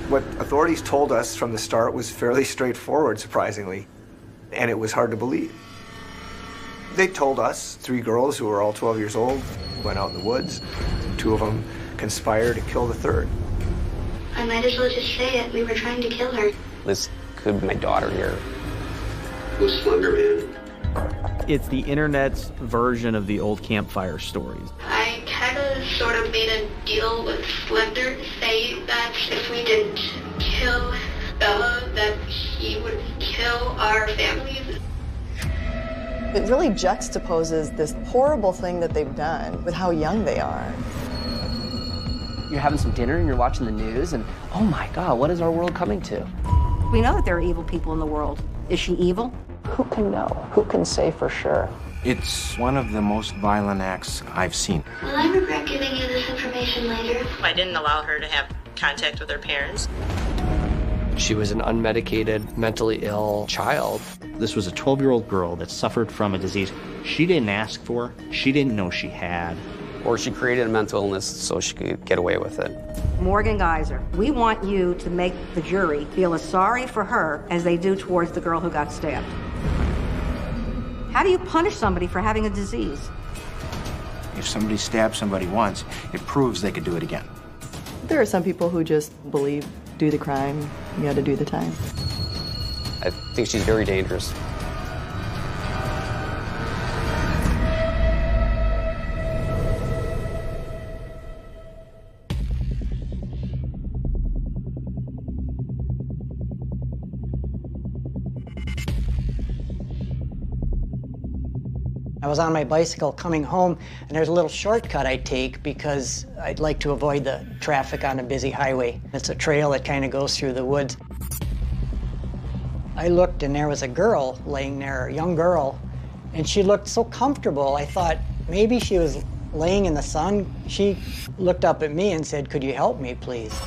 What authorities told us from the start was fairly straightforward, surprisingly, and it was hard to believe. They told us 3 girls who were all 12 years old went out in the woods. 2 of them conspired to kill the 3rd. I might as well just say it. We were trying to kill her. This could be my daughter here. Who's Slenderman? It's the internet's version of the old campfire stories. I kind of sort of made a deal with Slender to say that if we didn't kill Bella, that he would kill our families. It really juxtaposes this horrible thing that they've done with how young they are. You're having some dinner and you're watching the news and, oh my God, what is our world coming to? We know that there are evil people in the world. Is she evil? Who can know? Who can say for sure? It's one of the most violent acts I've seen. Will I regret giving you this information later? I didn't allow her to have contact with her parents. She was an unmedicated, mentally ill child. This was a 12-year-old girl that suffered from a disease she didn't ask for, she didn't know she had. Or she created a mental illness so she could get away with it. Morgan Geyser, we want you to make the jury feel as sorry for her as they do towards the girl who got stabbed. How do you punish somebody for having a disease? If somebody stabs somebody once, it proves they could do it again. There are some people who just believe, do the crime, you gotta do the time. I think she's very dangerous. I was on my bicycle coming home, and there's a little shortcut I take because I'd like to avoid the traffic on a busy highway. It's a trail that kind of goes through the woods. I looked, and there was a girl laying there, a young girl, and she looked so comfortable. I thought maybe she was laying in the sun. She looked up at me and said, "Could you help me, please?"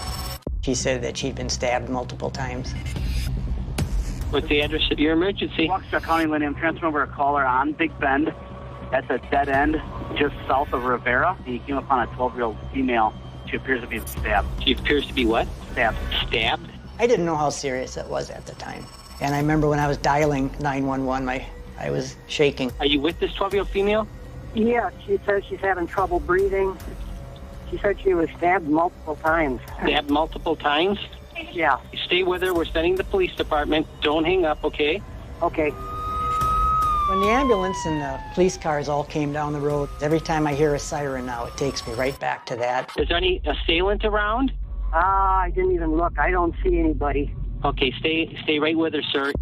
She said that she'd been stabbed multiple times. What's the address of your emergency? Waukesha County, Lindy. I'm transferring over a caller on Big Bend. That's a dead end just south of Rivera. He came upon a 12-year-old female. She appears to be stabbed. She appears to be what? Stabbed. Stabbed? I didn't know how serious it was at the time. And I remember when I was dialing 911, I was shaking. Are you with this 12-year-old female? Yeah, she says she's having trouble breathing. She said she was stabbed multiple times. Stabbed multiple times? Yeah. Stay with her. We're sending the police department. Don't hang up, okay? Okay. When the ambulance and the police cars all came down the road, every time I hear a siren now, it takes me right back to that. Is there any assailant around? I didn't even look. I don't see anybody. Okay, stay right with her, sir.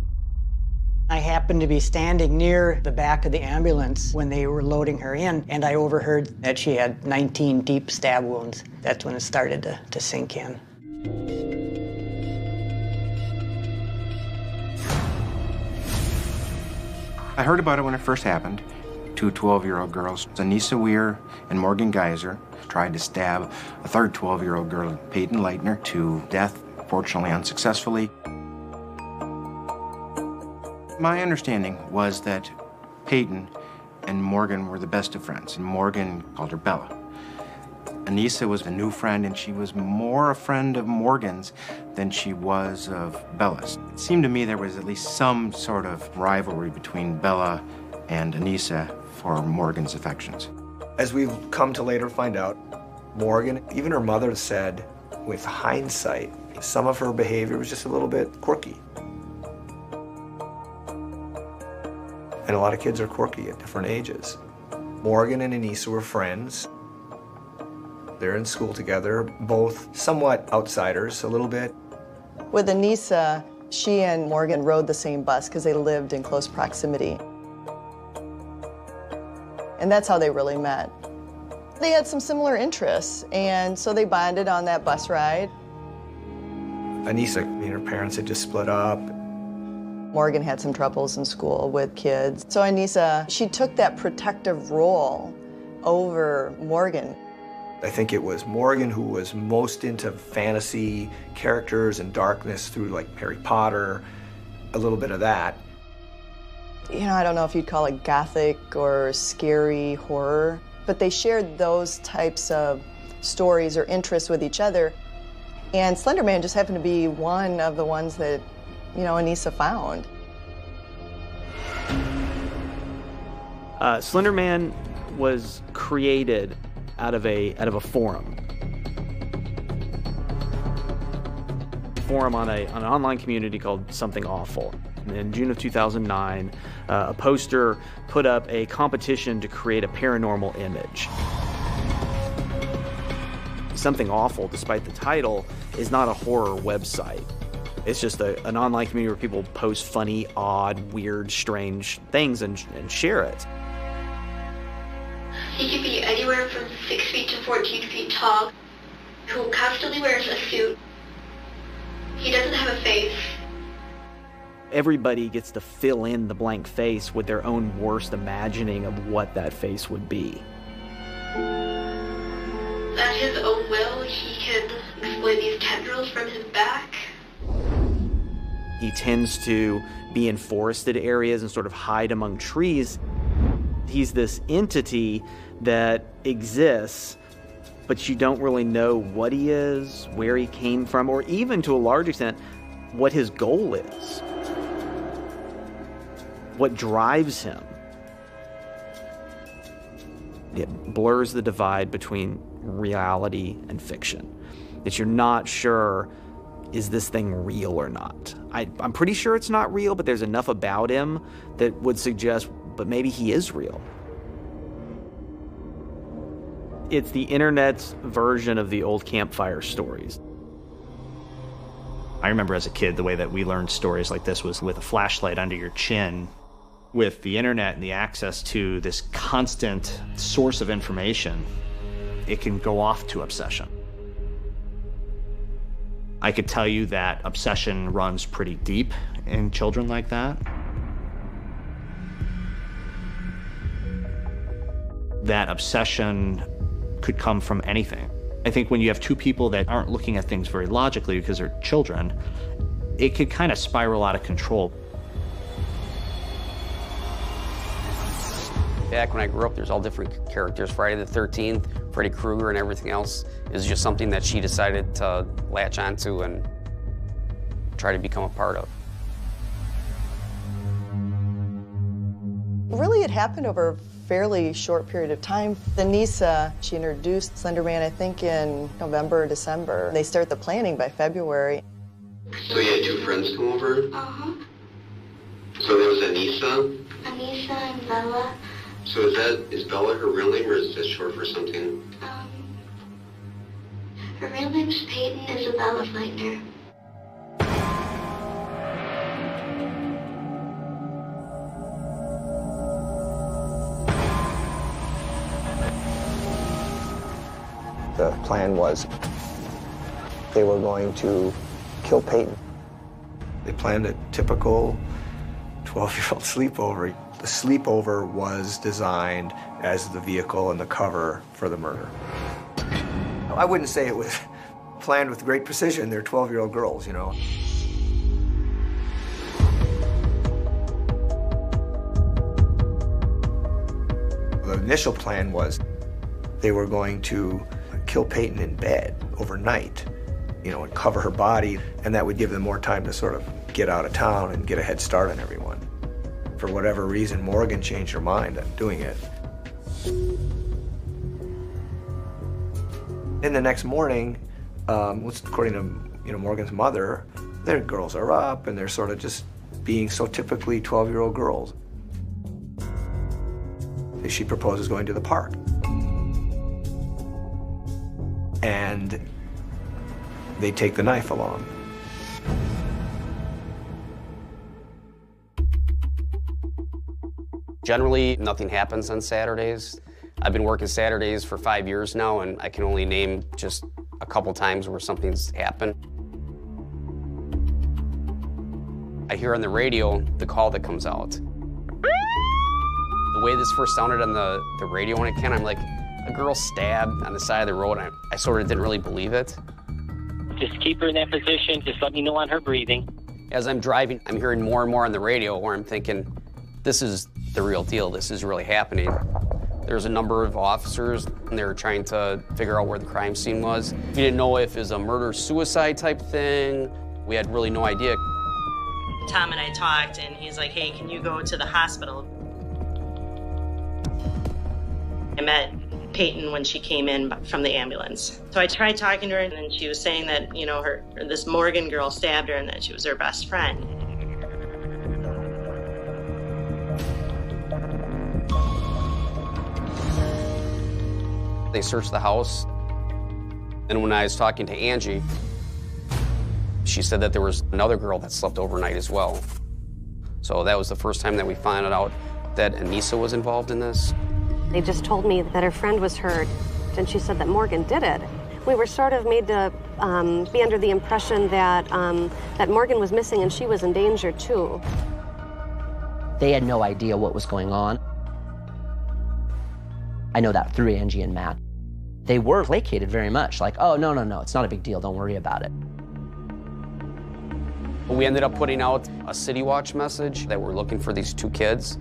I happened to be standing near the back of the ambulance when they were loading her in, and I overheard that she had 19 deep stab wounds. That's when it started to sink in. I heard about it when it first happened. 2 12-year-old girls, Anissa Weir and Morgan Geyser, tried to stab a third 12-year-old girl, Peyton Leitner, to death, fortunately unsuccessfully. My understanding was that Peyton and Morgan were the best of friends, and Morgan called her Bella. Anissa was a new friend, and she was more a friend of Morgan's than she was of Bella's. It seemed to me there was at least some sort of rivalry between Bella and Anissa for Morgan's affections. As we've come to later find out, Morgan, even her mother said, with hindsight, some of her behavior was just a little bit quirky. And a lot of kids are quirky at different ages. Morgan and Anissa were friends. They're in school together, both somewhat outsiders, a little bit. With Anissa, she and Morgan rode the same bus because they lived in close proximity. And that's how they really met. They had some similar interests, and so they bonded on that bus ride. Anissa and her parents had just split up. Morgan had some troubles in school with kids. So Anissa, she took that protective role over Morgan. I think it was Morgan who was most into fantasy characters and darkness through like Harry Potter, a little bit of that. You know, I don't know if you'd call it gothic or scary horror, but they shared those types of stories or interests with each other. And Slenderman just happened to be one of the ones that, you know, Anissa found. Slenderman was created out of a forum. On an online community called Something Awful. In June of 2009, a poster put up a competition to create a paranormal image. Something Awful, despite the title, is not a horror website. It's just an online community where people post funny, odd, weird, strange things and share it. He could be anywhere from 6 feet to 14 feet tall, who constantly wears a suit. He doesn't have a face. Everybody gets to fill in the blank face with their own worst imagining of what that face would be. At his own will, he can exploit these tendrils from his back. He tends to be in forested areas and sort of hide among trees. He's this entity that exists, but you don't really know what he is, where he came from, or even to a large extent, what his goal is. What drives him. It blurs the divide between reality and fiction. That you're not sure, is this thing real or not? I'm pretty sure it's not real, but there's enough about him that would suggest, but maybe he is real. It's the internet's version of the old campfire stories. I remember as a kid, the way that we learned stories like this was with a flashlight under your chin. With the internet and the access to this constant source of information, it can go off to obsession. I could tell you that obsession runs pretty deep in children like that. That obsession could come from anything. I think when you have two people that aren't looking at things very logically because they're children, it could kind of spiral out of control. Back when I grew up, there's all different characters. Friday the 13th, Freddy Krueger, and everything else is just something that she decided to latch onto and try to become a part of. Really, it happened over a fairly short period of time. Anissa, she introduced Slenderman, I think, in November or December. They start the planning by February. So you had two friends come over? Uh-huh. So there was Anissa? Anissa and Bella. So is Bella her real name, or is that short for something? Her real name's Peyton Isabella Fleitner. The plan was they were going to kill Peyton. They planned a typical 12-year-old sleepover. The sleepover was designed as the vehicle and the cover for the murder. I wouldn't say it was planned with great precision. They're 12-year-old girls, you know. The initial plan was they were going to kill Peyton in bed overnight, you know, and cover her body, and that would give them more time to sort of get out of town and get a head start on everyone. For whatever reason, Morgan changed her mind on doing it. And the next morning, according to Morgan's mother, their girls are up and they're sort of just being so typically 12-year-old girls. She proposes going to the park. And they take the knife along. Generally, nothing happens on Saturdays. I've been working Saturdays for 5 years now, and I can only name just a couple times where something's happened. I hear on the radio the call that comes out. The way this first sounded on the radio when it came, I'm like, a girl stabbed on the side of the road, and I sort of didn't really believe it. Just keep her in that position. Just let me know on her breathing. As I'm driving, I'm hearing more and more on the radio where I'm thinking, this is the real deal. This is really happening. There's a number of officers, and they were trying to figure out where the crime scene was. We didn't know if it was a murder-suicide type thing. We had really no idea. Tom and I talked, and he's like, hey, can you go to the hospital? I met Peyton when she came in from the ambulance. So I tried talking to her, and she was saying that, you know, this Morgan girl stabbed her and that she was her best friend. They searched the house, and when I was talking to Angie, she said that there was another girl that slept overnight as well. So that was the first time that we found out that Anissa was involved in this. They just told me that her friend was hurt, and she said that Morgan did it. We were sort of made to be under the impression that, that Morgan was missing and she was in danger too. They had no idea what was going on. I know that through Angie and Matt. They were placated very much, like, oh, no, it's not a big deal, don't worry about it. We ended up putting out a City Watch message that we're looking for these two kids.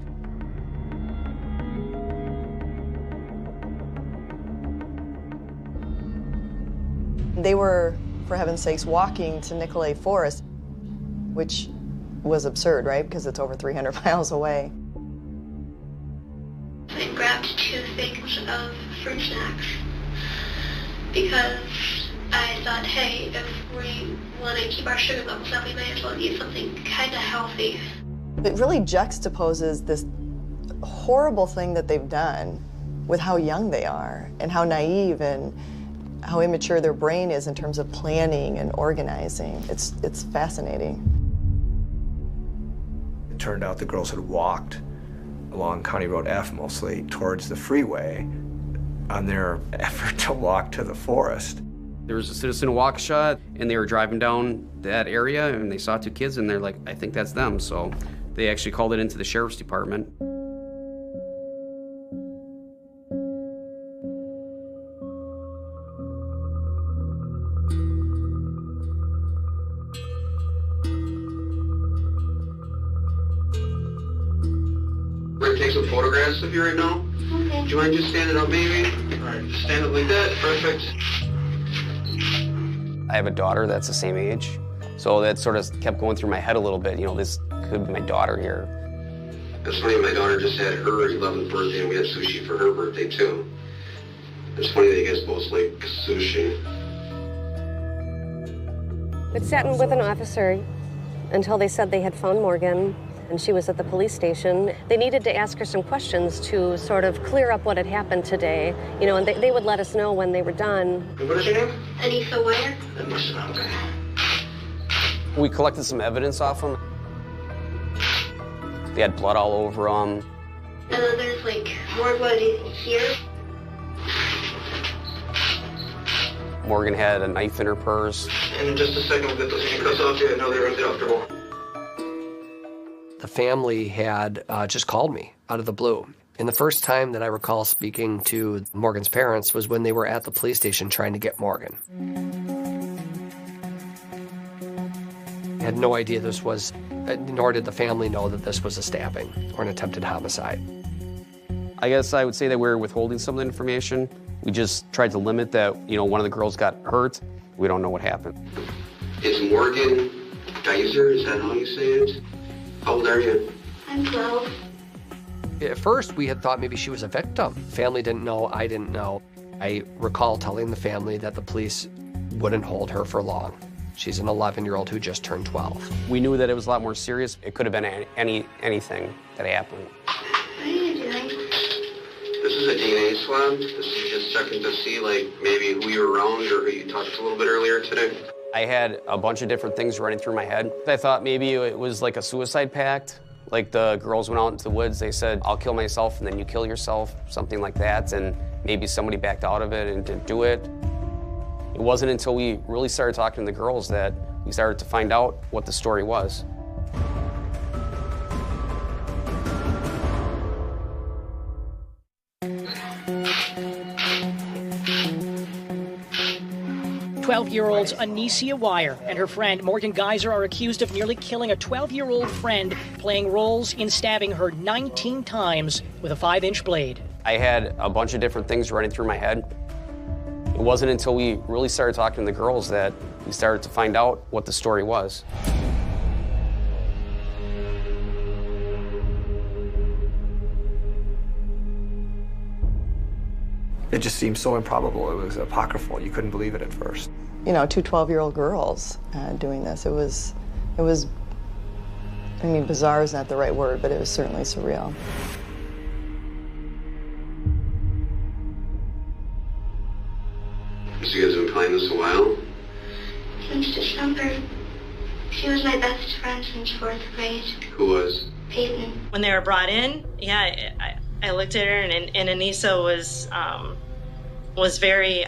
They were, for heaven's sakes, walking to Nicolay Forest, which was absurd, right? Because it's over 300 miles away. I grabbed 2 things of fruit snacks because I thought, hey, if we want to keep our sugar levels up, we may as well eat something kind of healthy. It really juxtaposes this horrible thing that they've done with how young they are and how naive and how immature their brain is in terms of planning and organizing. It's fascinating. It turned out the girls had walked along County Road F mostly towards the freeway on their effort to walk to the forest. There was a citizen walk shot, and they were driving down that area, and they saw 2 kids, and they're like, I think that's them. So they actually called it into the sheriff's department. We're gonna take some photographs of you right now. Okay. Do you mind just standing up, maybe? All right, just stand up like that. Perfect. I have a daughter that's the same age, so that sort of kept going through my head a little bit. You know, this could be my daughter here. It's funny, my daughter just had her 11th birthday, and we had sushi for her birthday, too. It's funny that you guys both like sushi. I'd sat with an officer until they said they had found Morgan, and she was at the police station. They needed to ask her some questions to sort of clear up what had happened today, you know, and they would let us know when they were done. And what is your name? Anissa Ware. Anissa, okay. We collected some evidence off them. They had blood all over them. And then there's like more blood here. Morgan had a knife in her purse. And in just a second, we'll get those handcuffs off you. I know they're uncomfortable. The family had just called me out of the blue. And the first time that I recall speaking to Morgan's parents was when they were at the police station trying to get Morgan. I had no idea this was, nor did the family know that this was a stabbing or an attempted homicide. I guess I would say that we were withholding some of the information. We just tried to limit that, you know, one of the girls got hurt. We don't know what happened. Is Morgan Geyser, is that how you say it? How old are you? I'm 12. At first, we had thought maybe she was a victim. Family didn't know, I didn't know. I recall telling the family that the police wouldn't hold her for long. She's an 11-year-old who just turned 12. We knew that it was a lot more serious. It could have been anything that happened. What are you doing? This is a DNA swab. This is just checking to see, like, maybe who you were around or who you talked to a little bit earlier today. I had a bunch of different things running through my head. I thought maybe it was like a suicide pact. Like the girls went out into the woods, they said, I'll kill myself and then you kill yourself, something like that. And maybe somebody backed out of it and didn't do it. It wasn't until we really started talking to the girls that we started to find out what the story was. Twelve-year-olds Anissa Ware and her friend Morgan Geyser are accused of nearly killing a 12-year-old friend, playing roles in stabbing her 19 times with a 5-inch blade. I had a bunch of different things running through my head. It wasn't until we really started talking to the girls that we started to find out what the story was. It just seemed so improbable. It was apocryphal. You couldn't believe it at first. You know, two 12-year-old girls doing this. It was, I mean, bizarre is not the right word, but it was certainly surreal. So you guys have been planning this a while? Since December. She was my best friend since 4th grade. Who was? Peyton. When they were brought in, yeah, I looked at her, and Anissa was very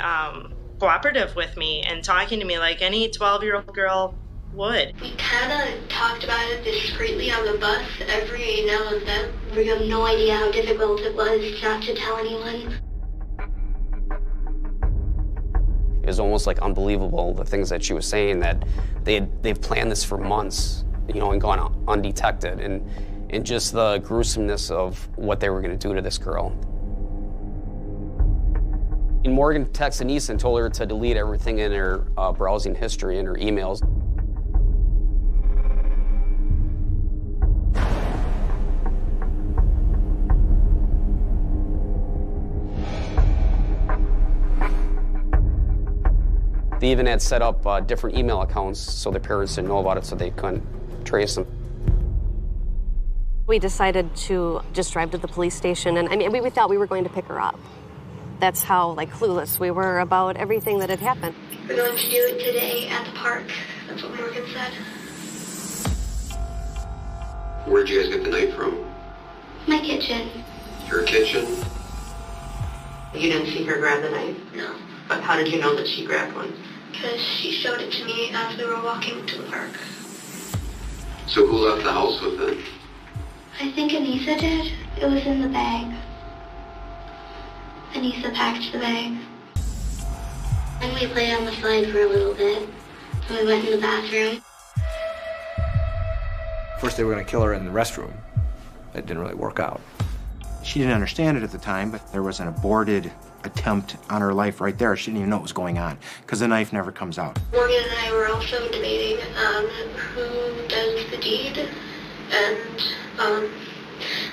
cooperative with me and talking to me like any 12-year-old girl would. We kind of talked about it discreetly on the bus every now and then. We have no idea how difficult it was not to tell anyone. It was almost like unbelievable, the things that she was saying, that they've planned this for months, you know, and gone undetected, and just the gruesomeness of what they were going to do to this girl. And Morgan texted Anissa and told her to delete everything in her browsing history and her emails. They even had set up different email accounts so their parents didn't know about it, so they couldn't trace them. We decided to just drive to the police station, and I mean, we thought we were going to pick her up. That's how, like, clueless we were about everything that had happened. We're going to do it today at the park. That's what Morgan said. Where did you guys get the knife from? My kitchen. Your kitchen? You didn't see her grab the knife? No. But how did you know that she grabbed one? Because she showed it to me as we were walking to the park. So who left the house with it? I think Anissa did. It was in the bag. Anissa packed the bag. And we played on the slide for a little bit. Then we went in the bathroom. First they were going to kill her in the restroom. It didn't really work out. She didn't understand it at the time, but there was an aborted attempt on her life right there. She didn't even know what was going on because the knife never comes out. Morgan and I were also debating who does the deed. And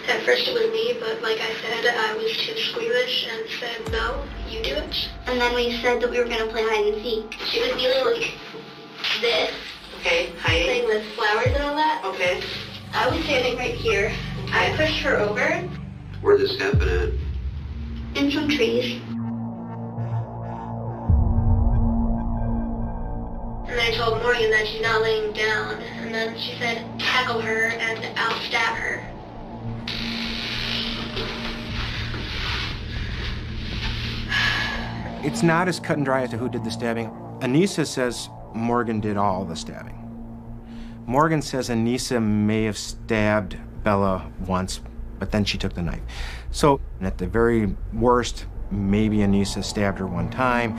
at first it was me, but like I said, I was too squeamish and said, no, you do it. And then we said that we were going to play hide and seek. She was feeling like this. Okay, hiding. Playing with flowers and all that. Okay. I was standing right here. I pushed her over. Where did this happen at? In some trees. And I told Morgan that she's not laying down. And then she said, tackle her and I'll stab her. It's not as cut and dry as to who did the stabbing. Anissa says Morgan did all the stabbing. Morgan says Anissa may have stabbed Bella once, but then she took the knife. So at the very worst, maybe Anissa stabbed her one time,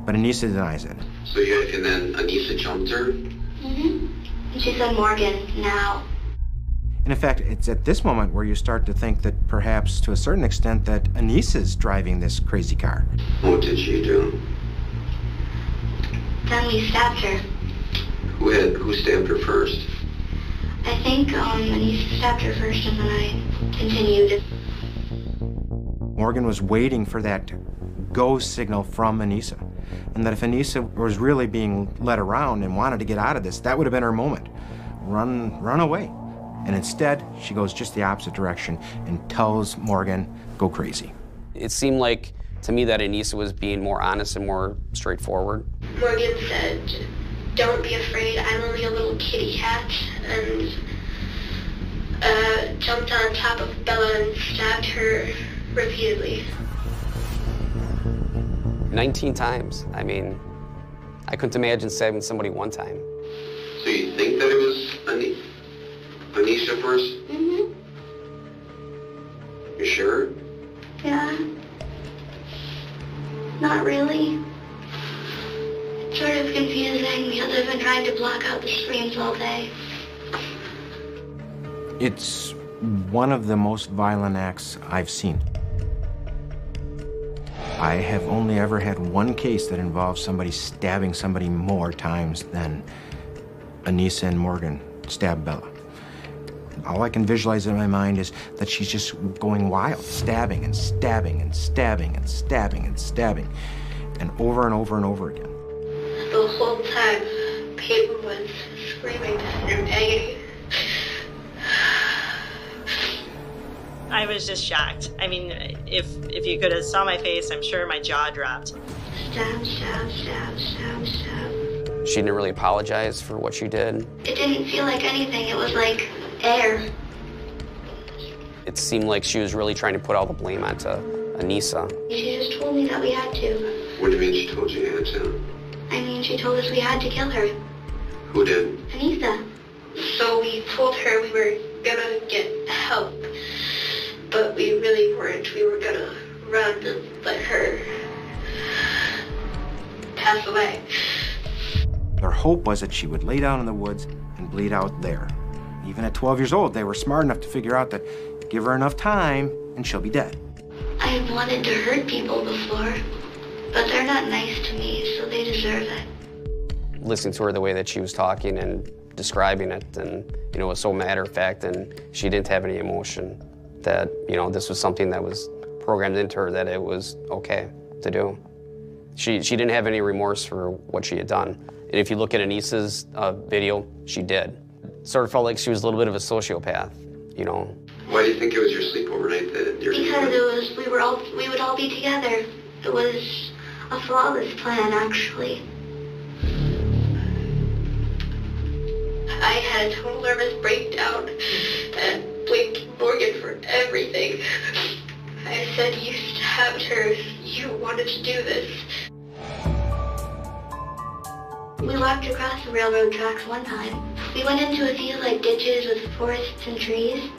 but Anissa denies it. So and then Anissa jumped her? Mm-hmm. And she said, Morgan, now. And in fact, it's at this moment where you start to think that perhaps, to a certain extent, that Anissa's driving this crazy car. What did she do? Then we stabbed her. Who stabbed her first? I think Anissa stabbed her first, and then I continued. Morgan was waiting for that go signal from Anissa. And that if Anissa was really being led around and wanted to get out of this, that would have been her moment. Run away. And instead, she goes just the opposite direction and tells Morgan, go crazy. It seemed like, to me, that Anissa was being more honest and more straightforward. Morgan said, don't be afraid, I'm only a little kitty cat, and jumped on top of Bella and stabbed her repeatedly. 19 times. I mean, I couldn't imagine stabbing somebody one time. So you think that it was Anisha first? Mm-hmm. You sure? Yeah. Not really. It's sort of confusing because I've been trying to block out the screams all day. It's one of the most violent acts I've seen. I have only ever had one case that involves somebody stabbing somebody more times than Anissa and Morgan stabbed Bella. All I can visualize in my mind is that she's just going wild, stabbing and stabbing and stabbing and stabbing and stabbing, and over and over and over again. The whole time, Peyton was screaming in agony. I was just shocked. I mean, if you could have saw my face, I'm sure my jaw dropped. Stab, stab, stab, stab, stab. She didn't really apologize for what she did. It didn't feel like anything. It was like air. It seemed like she was really trying to put all the blame onto Anissa. She just told me that we had to. What do you mean she told you had to? I mean, she told us we had to kill her. Who did? Anissa. So we told her we were gonna get help. But we really weren't. We were gonna run and let her pass away. Their hope was that she would lay down in the woods and bleed out there. Even at 12 years old, they were smart enough to figure out that give her enough time and she'll be dead. I wanted to hurt people before, but they're not nice to me, so they deserve it. Listening to her the way that she was talking and describing it, and it was so matter of fact, and she didn't have any emotion. That this was something that was programmed into her, that it was okay to do. She didn't have any remorse for what she had done. And if you look at Anissa's video, she did. Sort of felt like she was a little bit of a sociopath, Why do you think it was your sleepover night that you're... Because it was, we would all be together. It was a flawless plan, actually. I had a total nervous breakdown and blamed Morgan for everything. I said, you stabbed her. You wanted to do this. We walked across the railroad tracks one time. We went into a few ditches with forests and trees.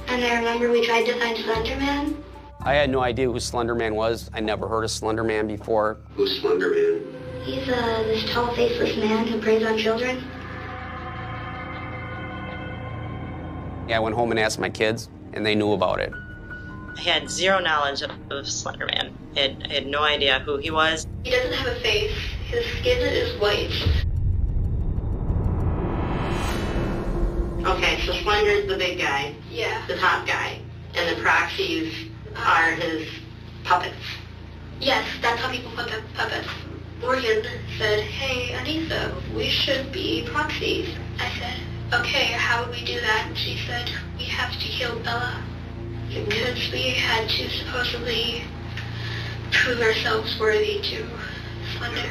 And I remember we tried to find Slenderman. I had no idea who Slenderman was. I never heard of Slenderman before. Who's Slenderman? He's this tall, faceless man who preys on children. I went home and asked my kids, and they knew about it. I had zero knowledge of Slenderman. I had no idea who he was. He doesn't have a face. His skin is white. Okay, so Slender's the big guy. Yeah. The top guy. And the proxies are his puppets. Yes, that's how people put puppets. Morgan said, hey, Anissa, we should be proxies. I said, okay, how would we do that? And she said, we have to kill Bella. Because we had to supposedly prove ourselves worthy to Slender.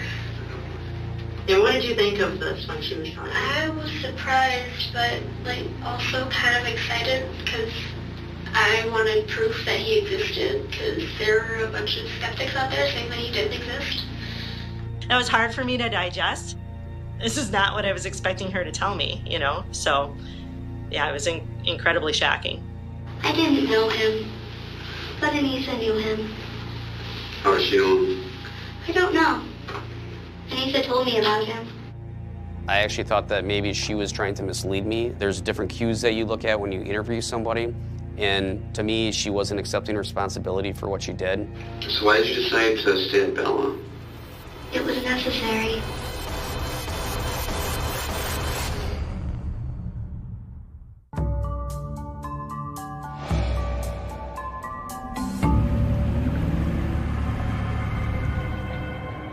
And what did you think of this when she was telling you? I was surprised, but also kind of excited because I wanted proof that he existed, because there were a bunch of skeptics out there saying that he didn't exist. That was hard for me to digest. This is not what I was expecting her to tell me, So, yeah, it was incredibly shocking. I didn't know him, but Anissa knew him. How does she know him? I don't know. Anissa told me about him. I actually thought that maybe she was trying to mislead me. There's different cues that you look at when you interview somebody, and to me, she wasn't accepting responsibility for what she did. So why did you decide to stab Bella? It was necessary.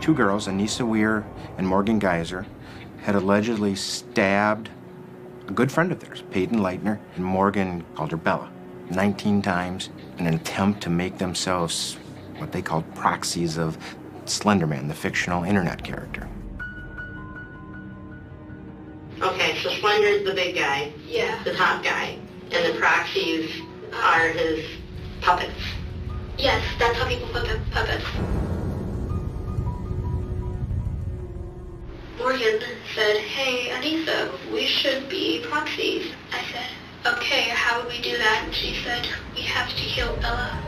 Two girls, Anissa Weir and Morgan Geyser, had allegedly stabbed a good friend of theirs, Peyton Leitner, and Morgan called her Bella 19 times in an attempt to make themselves what they called proxies of Slenderman, the fictional internet character. Okay, so Slender's the big guy. Yeah. The top guy. And the proxies are his puppets. Yes, that's how people put puppets. Morgan said, hey, Anissa, we should be proxies. I said, okay, how would we do that? And she said, we have to kill Bella.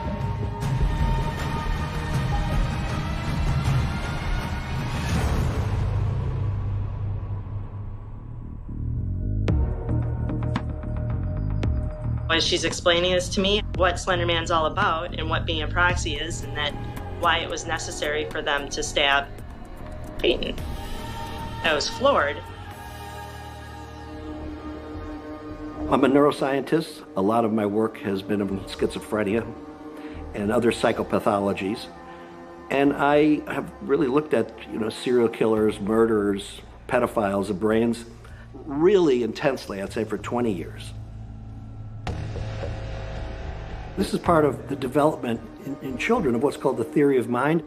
As she's explaining this to me, what Slenderman's all about and what being a proxy is, and that why it was necessary for them to stab Peyton. I was floored. I'm a neuroscientist. A lot of my work has been on schizophrenia and other psychopathologies. And I have really looked at, serial killers, murderers, pedophiles, and brains really intensely, I'd say for 20 years. This is part of the development in children of what's called the theory of mind.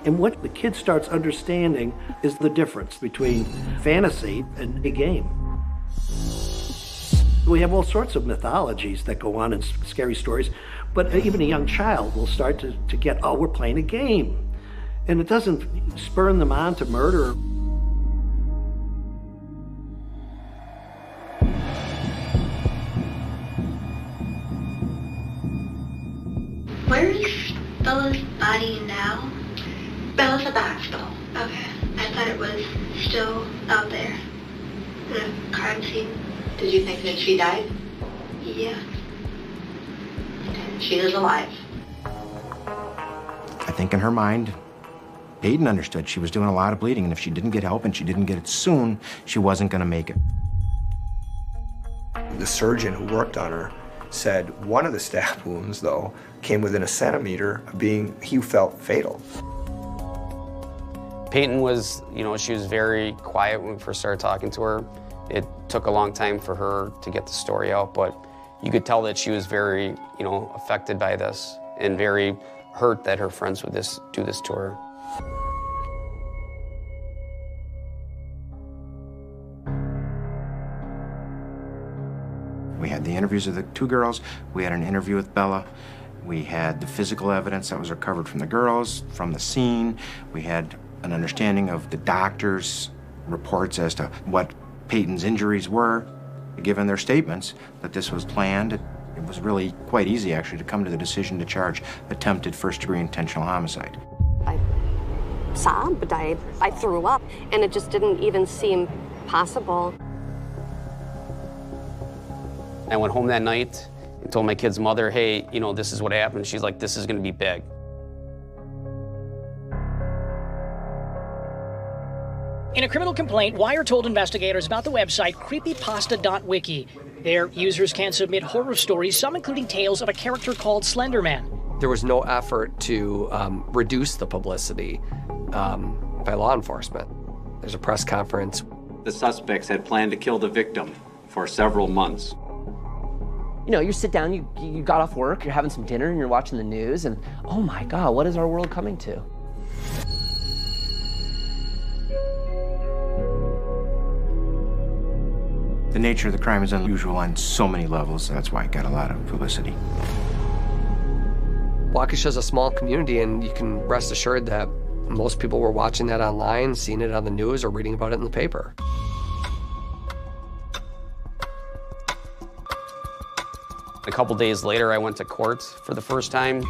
And what the kid starts understanding is the difference between fantasy and a game. We have all sorts of mythologies that go on in scary stories, but even a young child will start to get, oh, we're playing a game. And it doesn't spur them on to murder. Where is Bella's body now? Bella's at the hospital. Okay. I thought it was still out there in a crime scene. Did you think that she died? Yeah. She is alive. I think in her mind, Peyton understood she was doing a lot of bleeding, and if she didn't get help and she didn't get it soon, she wasn't going to make it. The surgeon who worked on her said one of the stab wounds, though, came within a centimeter of being, he felt, fatal. Peyton was, she was very quiet when we first started talking to her. It took a long time for her to get the story out, but you could tell that she was very, affected by this and very hurt that her friends would do this to her. We had the interviews of the two girls. We had an interview with Bella. We had the physical evidence that was recovered from the girls, from the scene. We had an understanding of the doctor's reports as to what Peyton's injuries were. Given their statements that this was planned, it was really quite easy, actually, to come to the decision to charge attempted first-degree intentional homicide. I sobbed, I threw up, and it just didn't even seem possible. I went home that night and told my kid's mother, hey, this is what happened. She's like, this is going to be big. In a criminal complaint, Wire told investigators about the website creepypasta.wiki. There, users can submit horror stories, some including tales of a character called Slenderman. There was no effort to reduce the publicity by law enforcement. There's a press conference. The suspects had planned to kill the victim for several months. You sit down, you got off work, you're having some dinner, and you're watching the news, and oh my God, what is our world coming to? The nature of the crime is unusual on so many levels. That's why it got a lot of publicity. Waukesha's a small community, and you can rest assured that most people were watching that online, seeing it on the news, or reading about it in the paper. A couple days later, I went to court for the first time.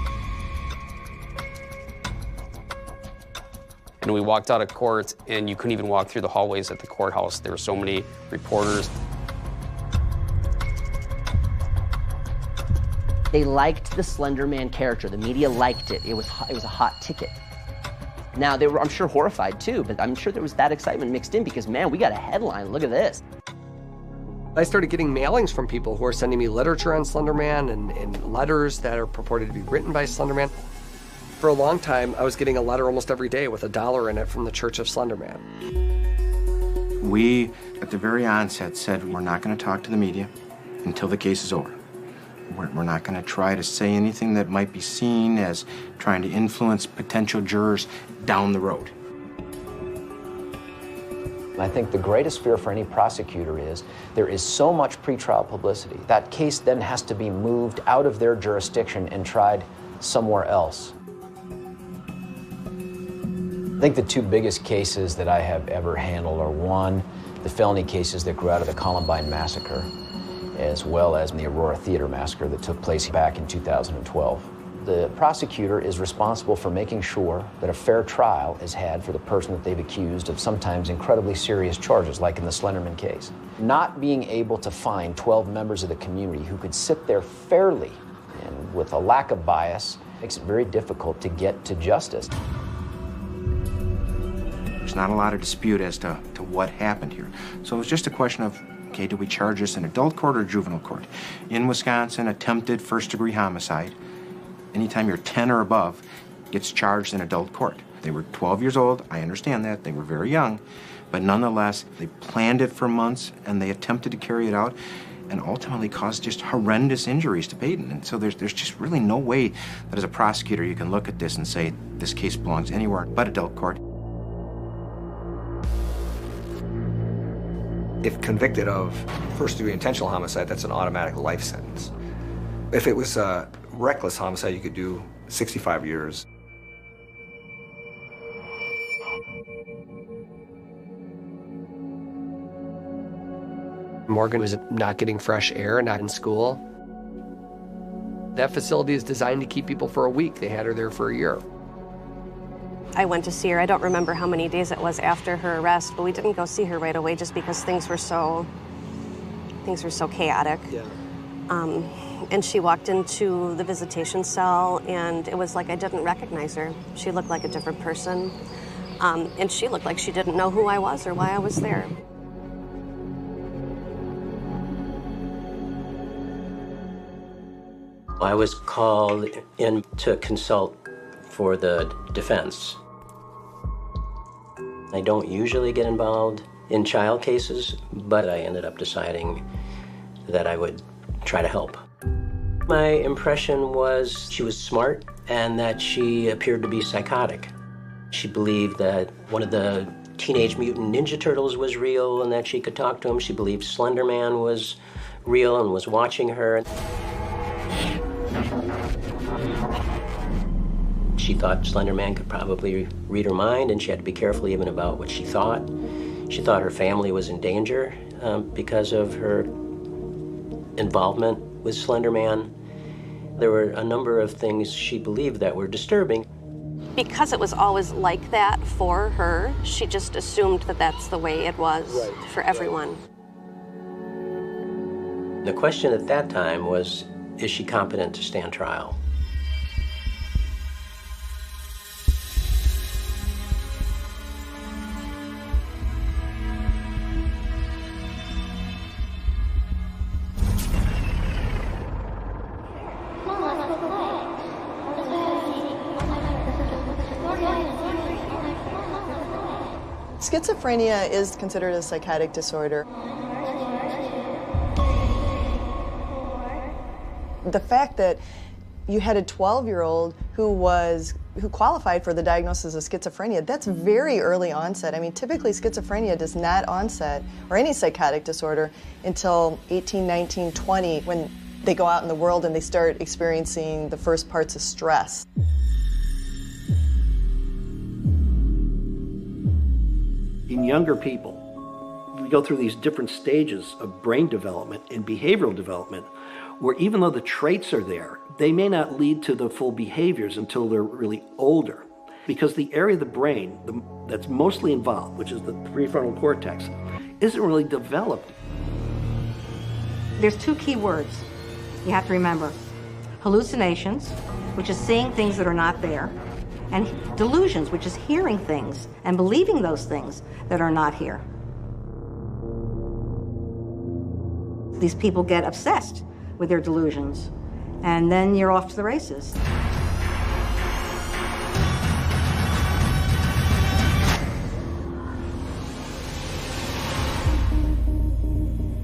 And we walked out of court, and you couldn't even walk through the hallways at the courthouse. There were so many reporters. They liked the Slenderman character. The media liked it. It was a hot ticket. Now, they were, I'm sure, horrified too, but I'm sure there was that excitement mixed in because, man, we got a headline. Look at this. I started getting mailings from people who are sending me literature on Slenderman and letters that are purported to be written by Slenderman. For a long time, I was getting a letter almost every day with $1 in it from the Church of Slenderman. We, at the very onset, said we're not going to talk to the media until the case is over. We're not going to try to say anything that might be seen as trying to influence potential jurors down the road. I think the greatest fear for any prosecutor is there is so much pretrial publicity. That case then has to be moved out of their jurisdiction and tried somewhere else. I think the two biggest cases that I have ever handled are, one, the felony cases that grew out of the Columbine Massacre, as well as the Aurora Theater Massacre that took place back in 2012. The prosecutor is responsible for making sure that a fair trial is had for the person that they've accused of sometimes incredibly serious charges, like in the Slenderman case. Not being able to find 12 members of the community who could sit there fairly and with a lack of bias makes it very difficult to get to justice. There's not a lot of dispute as to what happened here. So it was just a question of, okay, do we charge this in adult court or juvenile court? In Wisconsin, attempted first-degree homicide, anytime you're 10 or above, gets charged in adult court. They were 12 years old, I understand that, they were very young, but nonetheless, they planned it for months and they attempted to carry it out and ultimately caused just horrendous injuries to Peyton. And so there's just really no way that as a prosecutor you can look at this and say this case belongs anywhere but adult court. If convicted of first-degree intentional homicide, that's an automatic life sentence. If it was reckless homicide, you could do 65 years. Morgan was not getting fresh air, not in school. That facility is designed to keep people for a week. They had her there for a year. I went to see her. I don't remember how many days it was after her arrest, but we didn't go see her right away just because things were so chaotic. Yeah. And she walked into the visitation cell, and it was like I didn't recognize her. She looked like a different person, and she looked like she didn't know who I was or why I was there. I was called in to consult for the defense. I don't usually get involved in child cases, but I ended up deciding that I would try to help. My impression was she was smart and that she appeared to be psychotic. She believed that one of the Teenage Mutant Ninja Turtles was real and that she could talk to him. She believed Slenderman was real and was watching her. She thought Slenderman could probably read her mind, and she had to be careful even about what she thought. She thought her family was in danger because of her involvement with Slenderman. There were a number of things she believed that were disturbing. Because it was always like that for her, she just assumed that that's the way it was for everyone. The question at that time was, is she competent to stand trial? Schizophrenia is considered a psychotic disorder. The fact that you had a 12-year-old who qualified for the diagnosis of schizophrenia, that's very early onset. I mean, typically schizophrenia does not onset, or any psychotic disorder, until 18, 19, 20, when they go out in the world and they start experiencing the first parts of stress. In younger people, we go through these different stages of brain development and behavioral development where even though the traits are there, they may not lead to the full behaviors until they're really older. Because the area of the brain that's mostly involved, which is the prefrontal cortex, isn't really developed. There's two key words you have to remember. Hallucinations, which is seeing things that are not there, and delusions, which is hearing things and believing those things that are not here. These people get obsessed with their delusions, and then you're off to the races.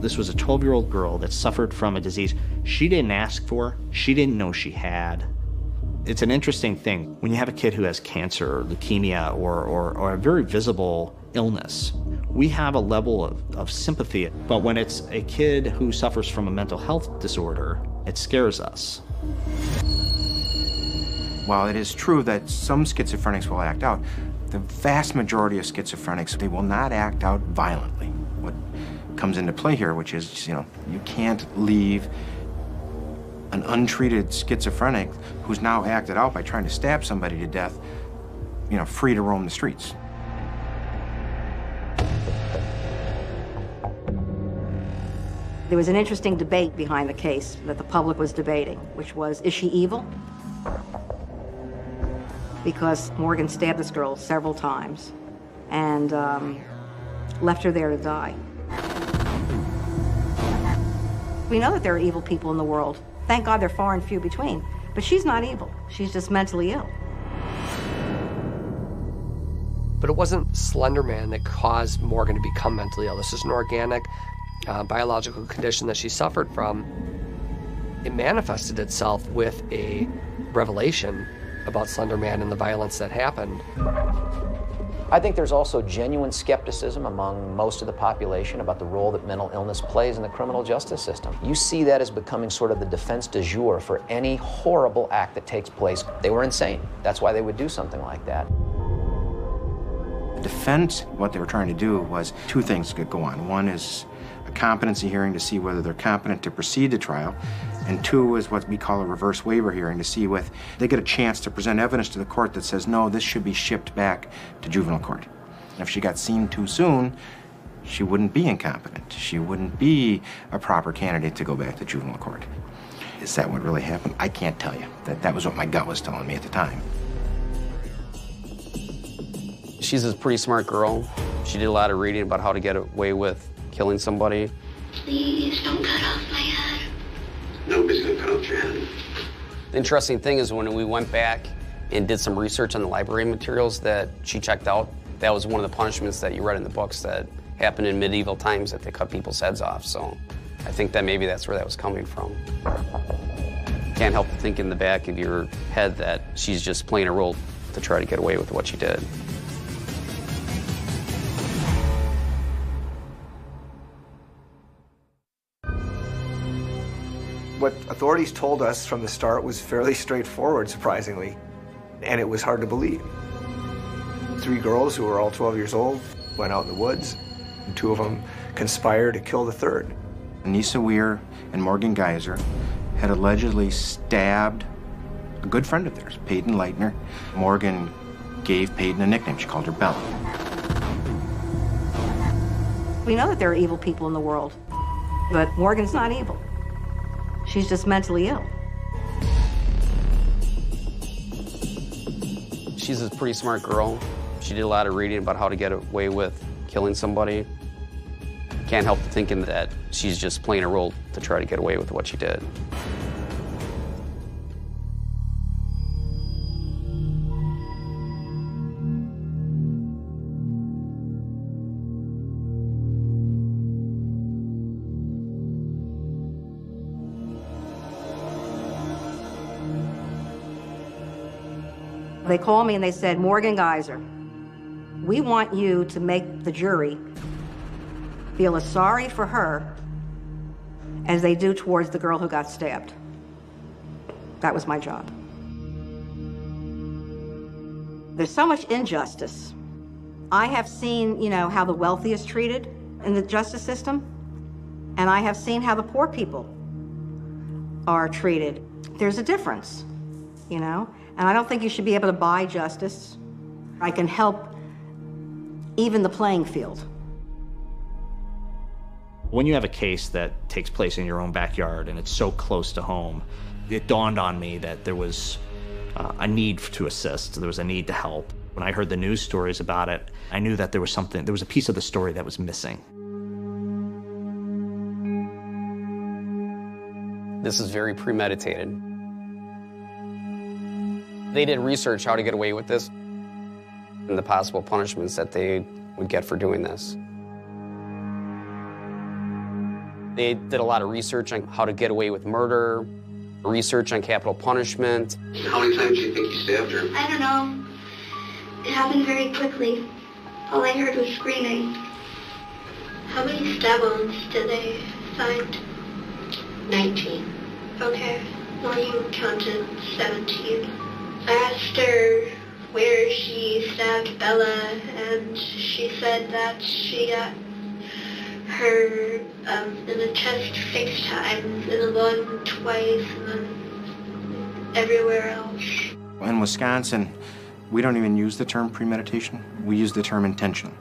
This was a 12-year-old girl that suffered from a disease she didn't ask for, she didn't know she had. It's an interesting thing. When you have a kid who has cancer or leukemia or a very visible illness, we have a level of sympathy. But when it's a kid who suffers from a mental health disorder, it scares us. While it is true that some schizophrenics will act out, the vast majority of schizophrenics, they will not act out violently. What comes into play here, which is, you can't leave an untreated schizophrenic who's now acted out by trying to stab somebody to death, you know, free to roam the streets. There was an interesting debate behind the case that the public was debating, which was, is she evil? Because Morgan stabbed this girl several times and left her there to die. We know that there are evil people in the world. Thank God they're far and few between. But she's not evil. She's just mentally ill. But it wasn't Slenderman that caused Morgan to become mentally ill. This is an organic, biological condition that she suffered from. It manifested itself with a revelation about Slenderman and the violence that happened. I think there's also genuine skepticism among most of the population about the role that mental illness plays in the criminal justice system. You see that as becoming sort of the defense du jour for any horrible act that takes place. They were insane. That's why they would do something like that. The defense, what they were trying to do was two things could go on. One is a competency hearing to see whether they're competent to proceed to trial, and two is what we call a reverse waiver hearing to see if they get a chance to present evidence to the court that says, no, this should be shipped back to juvenile court. And if she got seen too soon, she wouldn't be incompetent. She wouldn't be a proper candidate to go back to juvenile court. Is that what really happened? I can't tell you. That was what my gut was telling me at the time. She's a pretty smart girl. She did a lot of reading about how to get away with killing somebody. Please don't cut off my head. Nobody's gonna cut off your head. The interesting thing is when we went back and did some research on the library materials that she checked out, that was one of the punishments that you read in the books that happened in medieval times, that they cut people's heads off. So I think that maybe that's where that was coming from. Can't help but think in the back of your head that she's just playing a role to try to get away with what she did. What authorities told us from the start was fairly straightforward, surprisingly, and it was hard to believe. 3 girls who were all 12 years old went out in the woods, and 2 of them conspired to kill the 3rd. Anissa Weir and Morgan Geyser had allegedly stabbed a good friend of theirs, Peyton Leitner. Morgan gave Peyton a nickname. She called her Bella. We know that there are evil people in the world, but Morgan's not evil. She's just mentally ill. She's a pretty smart girl. She did a lot of reading about how to get away with killing somebody. Can't help but thinking that she's just playing a role to try to get away with what she did. They called me and they said, Morgan Geyser, we want you to make the jury feel as sorry for her as they do towards the girl who got stabbed. That was my job. There's so much injustice. I have seen, how the wealthy is treated in the justice system, and I have seen how the poor people are treated. There's a difference, And I don't think you should be able to buy justice. I can help even the playing field. When you have a case that takes place in your own backyard and it's so close to home, it dawned on me that there was a need to assist. There was a need to help. When I heard the news stories about it, I knew that there was a piece of the story that was missing. This is very premeditated. They did research how to get away with this and the possible punishments that they would get for doing this. They did a lot of research on how to get away with murder, research on capital punishment. How many times do you think you stabbed her? I don't know. It happened very quickly. All I heard was screaming. How many stab wounds did they find? 19. Okay. Well, you counted 17. I asked her where she stabbed Bella, and she said that she got her in the chest 6 times, in the lung twice, and then everywhere else. In Wisconsin, we don't even use the term premeditation. We use the term intentional.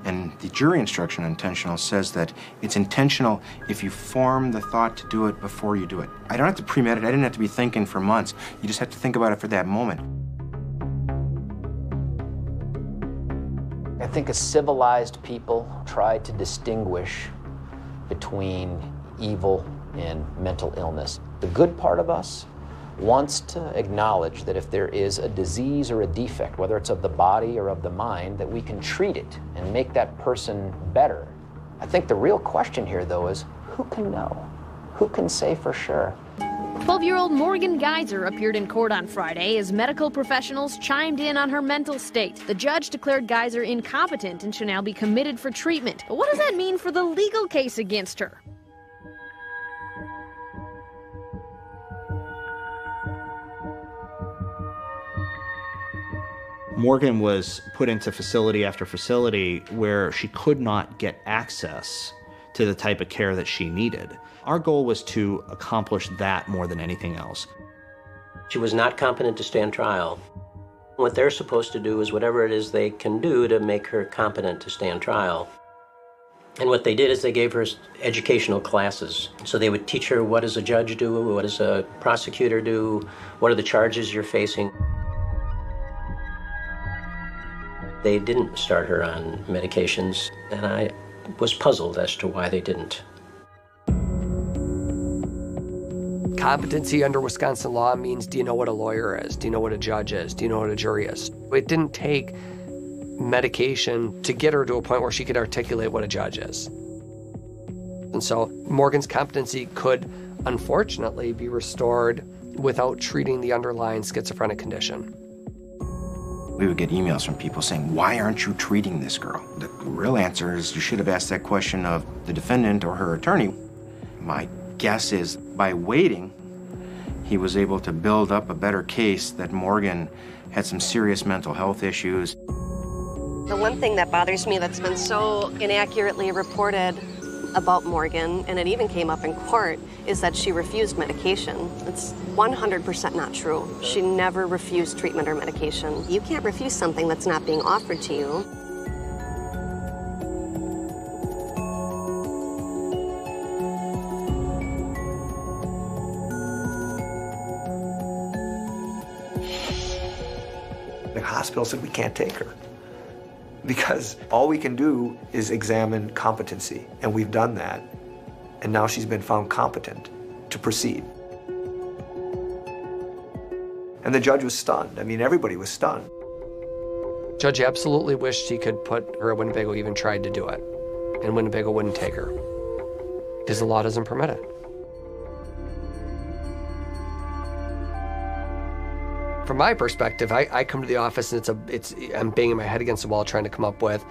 And the jury instruction on intentional says that it's intentional if you form the thought to do it before you do it. I don't have to premeditate. I didn't have to be thinking for months. You just have to think about it for that moment. I think a civilized people try to distinguish between evil and mental illness. The good part of us wants to acknowledge that if there is a disease or a defect, whether it's of the body or of the mind, that we can treat it and make that person better. I think the real question here, though, is who can know? Who can say for sure? 12-year-old Morgan Geyser appeared in court on Friday as medical professionals chimed in on her mental state. The judge declared Geyser incompetent and should now be committed for treatment. But what does that mean for the legal case against her? Morgan was put into facility after facility where she could not get access to the type of care that she needed. Our goal was to accomplish that more than anything else. She was not competent to stand trial. What they're supposed to do is whatever it is they can do to make her competent to stand trial. And what they did is they gave her educational classes. So they would teach her, what does a judge do? What does a prosecutor do? What are the charges you're facing? They didn't start her on medications, and I was puzzled as to why they didn't. Competency under Wisconsin law means, do you know what a lawyer is? Do you know what a judge is? Do you know what a jury is? It didn't take medication to get her to a point where she could articulate what a judge is. And so Morgan's competency could, unfortunately, be restored without treating the underlying schizophrenic condition. We would get emails from people saying, why aren't you treating this girl? The real answer is you should have asked that question of the defendant or her attorney. My guess is by waiting, he was able to build up a better case that Morgan had some serious mental health issues. The one thing that bothers me that's been so inaccurately reported about Morgan, and it even came up in court, is that she refused medication. It's 100% not true. She never refused treatment or medication. You can't refuse something that's not being offered to you. The hospital said we can't take her because all we can do is examine competency, and we've done that, and now she's been found competent to proceed. And the judge was stunned. I mean, everybody was stunned. Judge absolutely wished he could put her at Winnebago, even tried to do it, and Winnebago wouldn't take her because the law doesn't permit it. From my perspective, I come to the office and I'm banging my head against the wall trying to come up with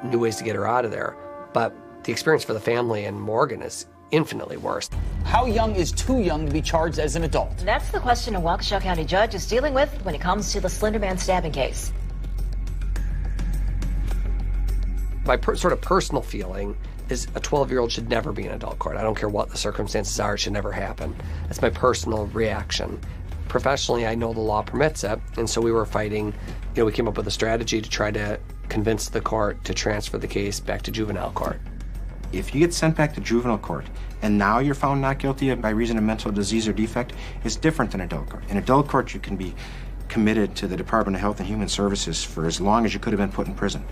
new ways to get her out of there. But the experience for the family and Morgan is infinitely worse. How young is too young to be charged as an adult? That's the question a Waukesha County judge is dealing with when it comes to the Slenderman stabbing case. My sort of personal feeling is a 12-year-old should never be in adult court. I don't care what the circumstances are, it should never happen. That's my personal reaction. Professionally, I know the law permits it, and so we were fighting. We came up with a strategy to try to convince the court to transfer the case back to juvenile court. If you get sent back to juvenile court and now you're found not guilty by reason of mental disease or defect, it's different than adult court. In adult court, you can be committed to the Department of Health and Human Services for as long as you could have been put in prison.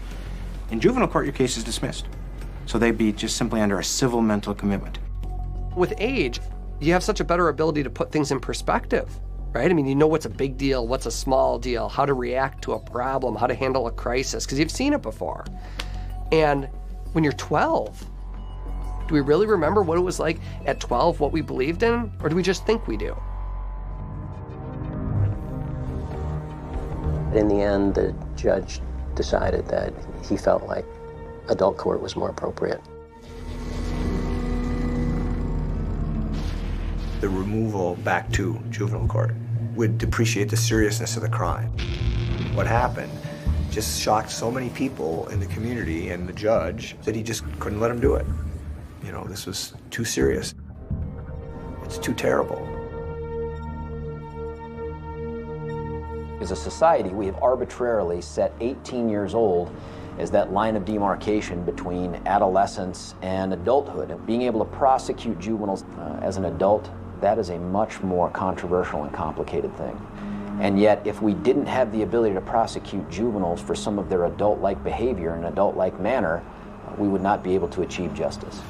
In juvenile court, your case is dismissed. So they'd be just simply under a civil mental commitment. With age, you have such a better ability to put things in perspective. Right? I mean, you know what's a big deal, what's a small deal, how to react to a problem, how to handle a crisis, because you've seen it before. And when you're 12, do we really remember what it was like at 12, what we believed in, or do we just think we do? In the end, the judge decided that he felt like adult court was more appropriate. The removal back to juvenile court would depreciate the seriousness of the crime. What happened, just shocked so many people in the community and the judge that he just couldn't let him do it. You know, this was too serious. It's too terrible. As a society, we have arbitrarily set 18 years old as that line of demarcation between adolescence and adulthood. And being able to prosecute juveniles as an adult, that is a much more controversial and complicated thing. And yet, if we didn't have the ability to prosecute juveniles for some of their adult-like behavior in an adult-like manner, we would not be able to achieve justice.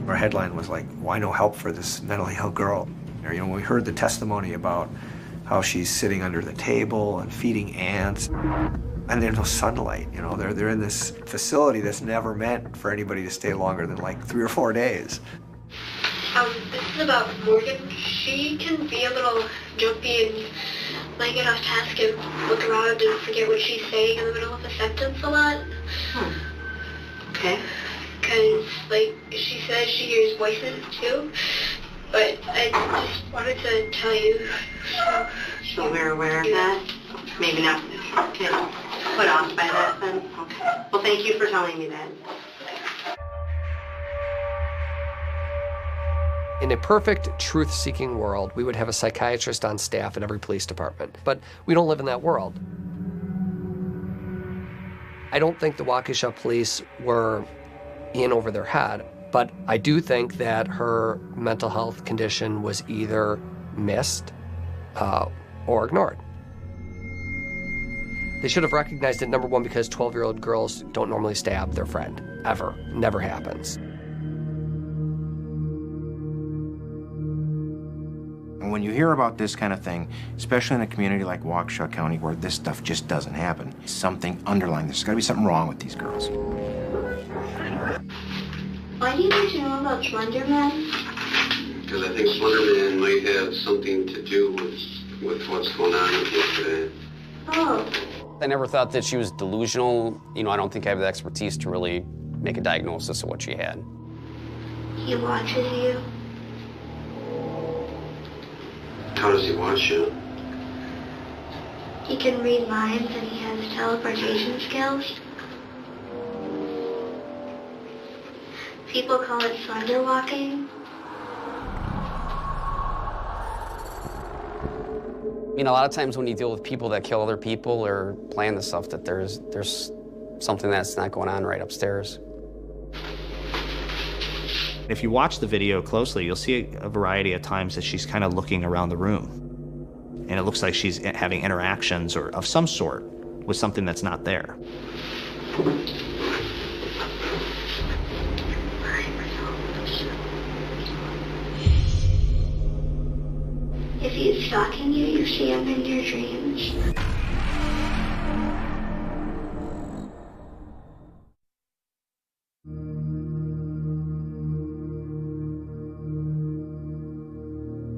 Our headline was like, why no help for this mentally ill girl? Or, you know, when we heard the testimony about how she's sitting under the table and feeding ants, and there's no sunlight, you know, they're in this facility that's never meant for anybody to stay longer than like 3 or 4 days. This is about Morgan. She can be a little jumpy and might get off task and look around and forget what she's saying in the middle of a sentence a lot. Okay. Because, like, she says she hears voices too, but I just wanted to tell you. So we're aware of that? Maybe not get put off by that then? Okay. Well, thank you for telling me that. In a perfect truth-seeking world, we would have a psychiatrist on staff at every police department. But we don't live in that world. I don't think the Waukesha police were in over their head, but I do think that her mental health condition was either missed or ignored. They should have recognized it, number one, because 12-year-old girls don't normally stab their friend, ever. Never happens. And when you hear about this kind of thing, especially in a community like Waukesha County where this stuff just doesn't happen, something underlying, there's got to be something wrong with these girls. Why do you need to know about Slenderman? Because I think Slenderman might have something to do with what's going on with you today. Oh. I never thought that she was delusional. You know, I don't think I have the expertise to really make a diagnosis of what she had. He watches you. How does he watch you? He can read minds and he has teleportation skills. People call it slender walking. I mean, a lot of times when you deal with people that kill other people or plan this stuff, that there's something that's not going on right upstairs. If you watch the video closely, you'll see a variety of times that she's kind of looking around the room. And it looks like she's having interactions or of some sort with something that's not there. If he's stalking you, you see him in your dreams.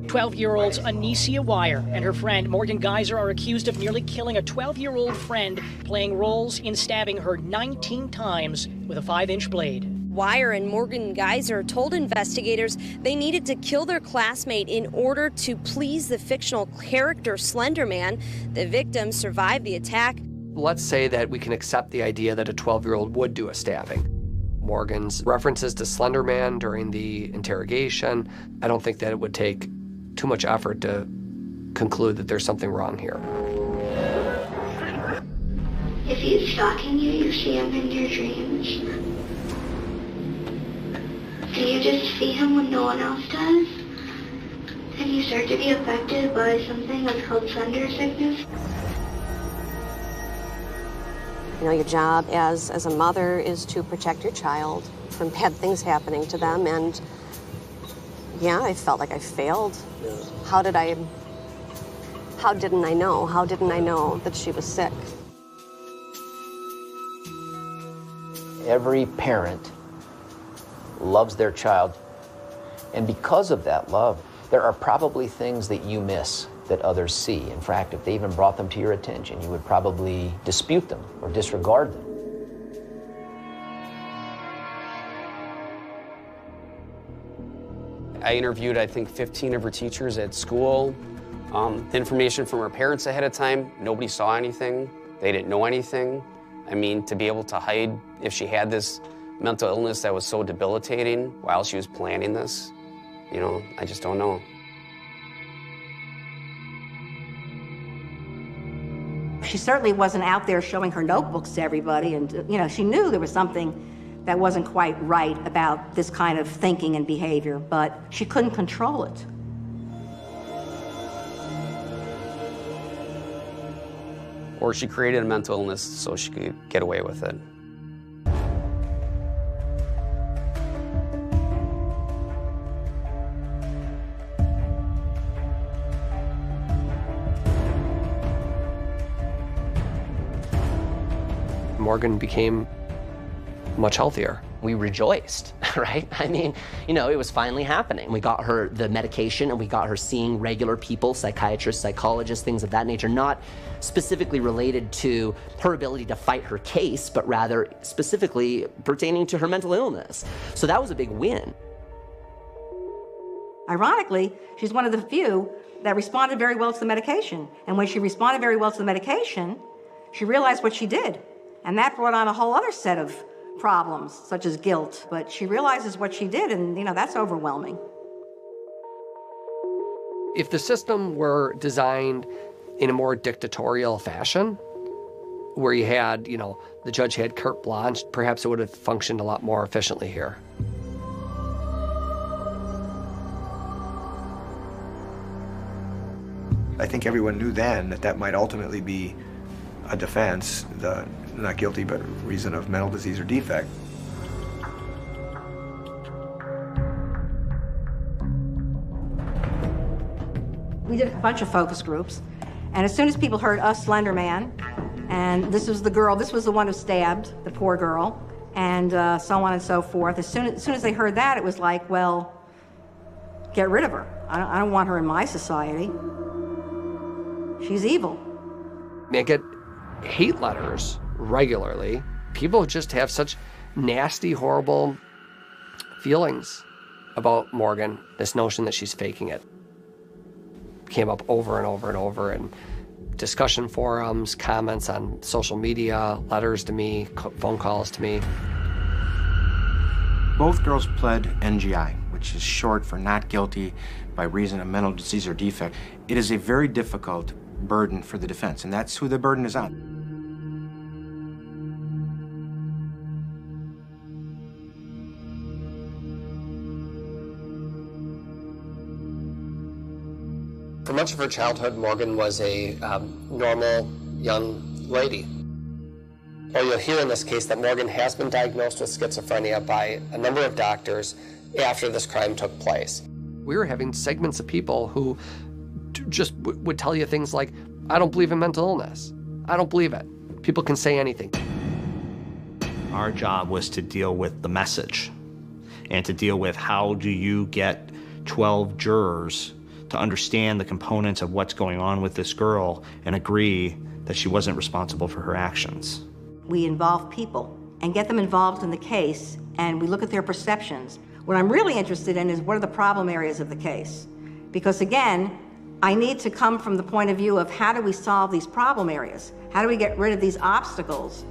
Twelve-year-olds Anicia Wire and her friend Morgan Geyser are accused of nearly killing a 12-year-old friend, playing roles in stabbing her 19 times with a 5-inch blade. Wire and Morgan Geyser told investigators they needed to kill their classmate in order to please the fictional character Slenderman. The victim survived the attack. Let's say that we can accept the idea that a 12-year-old would do a stabbing. Morgan's references to Slenderman during the interrogation, I don't think that it would take too much effort to conclude that there's something wrong here. If he's stalking you, you see him in your dreams. Do you just see him when no one else does? And you start to be affected by something that's called slender sickness? You know, your job as a mother is to protect your child from bad things happening to them, and yeah, I felt like I failed. How didn't I know? How didn't I know that she was sick? Every parent loves their child And because of that love, there are probably things that you miss that others see. In fact, if they even brought them to your attention, you would probably dispute them or disregard them. I interviewed, I think, 15 of her teachers at school. Information from her parents ahead of time. Nobody saw anything. They didn't know anything. I mean, to be able to hide if she had this mental illness that was so debilitating while she was planning this, you know, I just don't know. She certainly wasn't out there showing her notebooks to everybody, and you know, she knew there was something that wasn't quite right about this kind of thinking and behavior, but she couldn't control it. Or she created a mental illness so she could get away with it. Morgan became much healthier. We rejoiced, right? I mean, you know, it was finally happening. We got her the medication and we got her seeing regular people, psychiatrists, psychologists, things of that nature, not specifically related to her ability to fight her case, but rather specifically pertaining to her mental illness. So that was a big win. Ironically, she's one of the few that responded very well to the medication. And when she responded very well to the medication, she realized what she did. And that brought on a whole other set of problems, such as guilt. But she realizes what she did, and you know, that's overwhelming. If the system were designed in a more dictatorial fashion, where you had, you know, the judge had carte blanche, perhaps it would have functioned a lot more efficiently here. I think everyone knew then that that might ultimately be a defense, the not guilty, but reason of mental disease or defect. We did a bunch of focus groups, and as soon as people heard us, Slenderman, and this was the girl, this was the one who stabbed the poor girl, and so on and so forth, as soon as they heard that, it was like, well, get rid of her. I don't want her in my society. She's evil. I get hate letters regularly. People just have such nasty, horrible feelings about Morgan. This notion that she's faking it came up over and over and over in discussion forums, comments on social media, letters to me, phone calls to me. Both girls pled NGI, which is short for not guilty by reason of mental disease or defect. It is a very difficult burden for the defense, and that's who the burden is on. For much of her childhood, Morgan was a normal young lady. Well, you'll hear in this case that Morgan has been diagnosed with schizophrenia by a number of doctors after this crime took place. We were having segments of people who just would tell you things like, I don't believe in mental illness. I don't believe it. People can say anything. Our job was to deal with the message and to deal with how do you get 12 jurors to understand the components of what's going on with this girl and agree that she wasn't responsible for her actions. We involve people and get them involved in the case, and we look at their perceptions. What I'm really interested in is what are the problem areas of the case? Because again, I need to come from the point of view of how do we solve these problem areas? How do we get rid of these obstacles?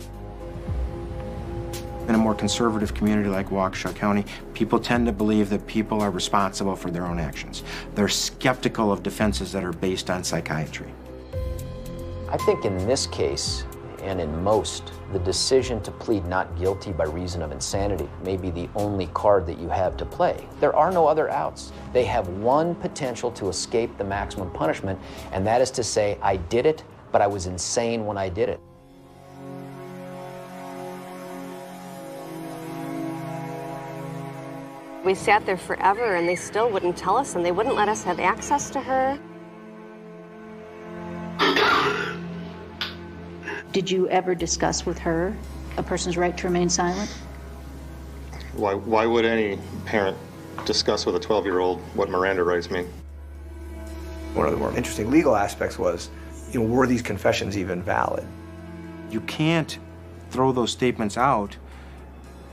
In a more conservative community like Waukesha County, people tend to believe that people are responsible for their own actions. They're skeptical of defenses that are based on psychiatry. I think in this case, and in most, the decision to plead not guilty by reason of insanity may be the only card that you have to play. There are no other outs. They have one potential to escape the maximum punishment, and that is to say, I did it, but I was insane when I did it. We sat there forever and they still wouldn't tell us, and they wouldn't let us have access to her. Did you ever discuss with her a person's right to remain silent? Why would any parent discuss with a 12-year-old what Miranda rights mean. One of the more interesting legal aspects was, were these confessions even valid? You can't throw those statements out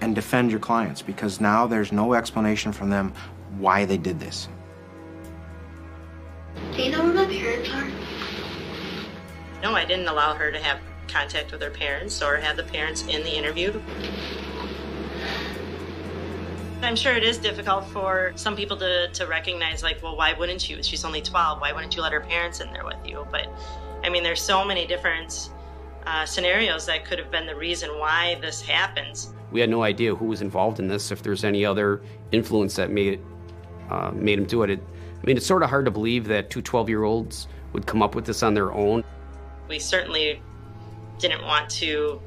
and defend your clients because now there's no explanation from them why they did this. Do you know where my parents are? No, I didn't allow her to have contact with her parents or have the parents in the interview. I'm sure it is difficult for some people to recognize, like, well, why wouldn't you? She's only 12. Why wouldn't you let her parents in there with you? But, I mean, there's so many different scenarios that could have been the reason why this happens. We had no idea who was involved in this, if there's any other influence that made him do it. I mean, it's sort of hard to believe that two 12-year-olds would come up with this on their own. We certainly didn't want to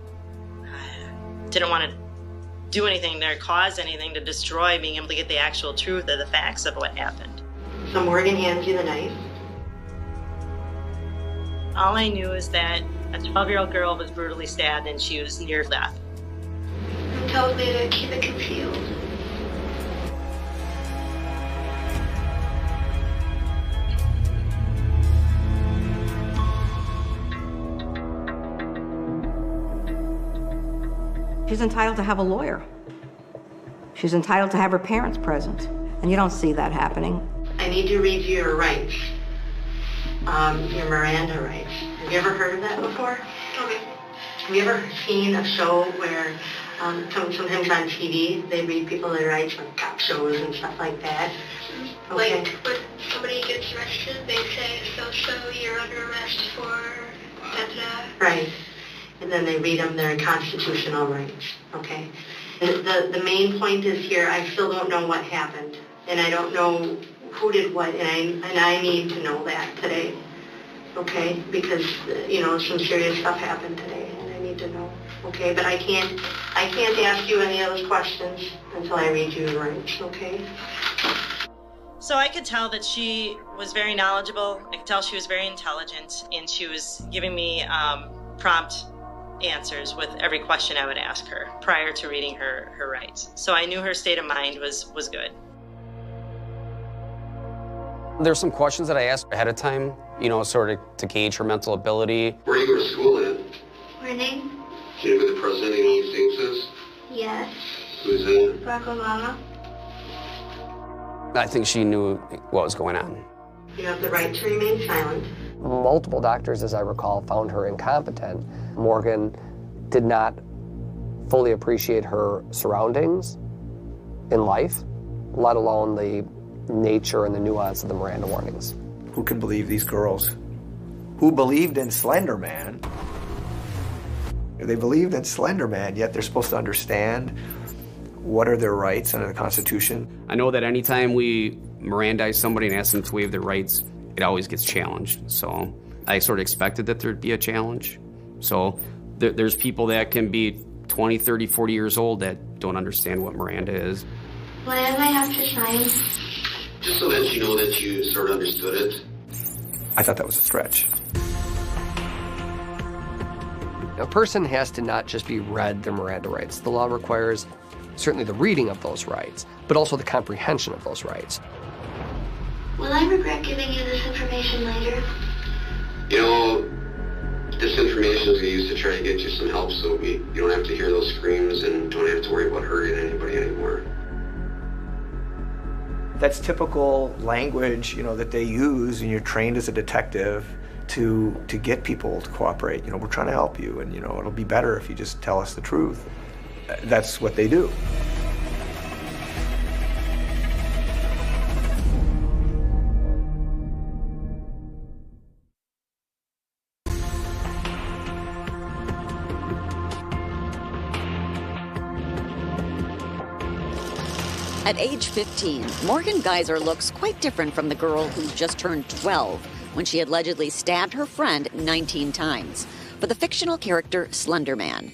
do anything or cause anything to destroy being able to get the actual truth or the facts of what happened. So Morgan hands you the knife. All I knew is that a 12-year-old girl was brutally stabbed and she was near death. And told me to keep it concealed. She's entitled to have a lawyer. She's entitled to have her parents present. And you don't see that happening. I need to read you your rights. Your Miranda rights. Have you ever heard of that before? Okay. Have you ever seen a show where sometimes on TV they read people their rights, like cop shows and stuff like that? Okay. Like when somebody gets arrested, they say, so you're under arrest for da-da. Right. And then they read them their constitutional rights, okay? The main point is here, I still don't know what happened. And I don't know who did what, and I need to know that today, okay? Because, some serious stuff happened today, and I need to know, okay? But I can't ask you any of those questions until I read you your rights, okay? So I could tell that she was very knowledgeable. I could tell she was very intelligent, and she was giving me prompt answers with every question I would ask her prior to reading her rights. So I knew her state of mind was good. There's some questions that I asked ahead of time, sort of to gauge her mental ability. Where do you go to school at? Morning? Do you know who the president of the United States is? Yes. Who's that? Barack Obama. I think she knew what was going on. You have the right to remain silent. Multiple doctors, as I recall, found her incompetent. Morgan did not fully appreciate her surroundings in life, let alone the nature and the nuance of the Miranda warnings. Who can believe these girls who believed in Slenderman? They believed in Slenderman, yet they're supposed to understand what are their rights under the Constitution. I know that anytime we Mirandize somebody and ask them to waive their rights, it always gets challenged. So I sort of expected that there'd be a challenge. So there's people that can be 20, 30, 40 years old that don't understand what Miranda is. Why do I have to sign? Just so that you know that you sort of understood it. I thought that was a stretch. A person has to not just be read their Miranda rights. The law requires certainly the reading of those rights, but also the comprehension of those rights. Will I regret giving you this information later? This information is used to try to get you some help so you don't have to hear those screams and don't have to worry about hurting anybody anymore. That's typical language, that they use, and you're trained as a detective to get people to cooperate. We're trying to help you, and it'll be better if you just tell us the truth. That's what they do. At age 15, Morgan Geyser looks quite different from the girl who just turned 12 when she allegedly stabbed her friend 19 times. For the fictional character Slenderman.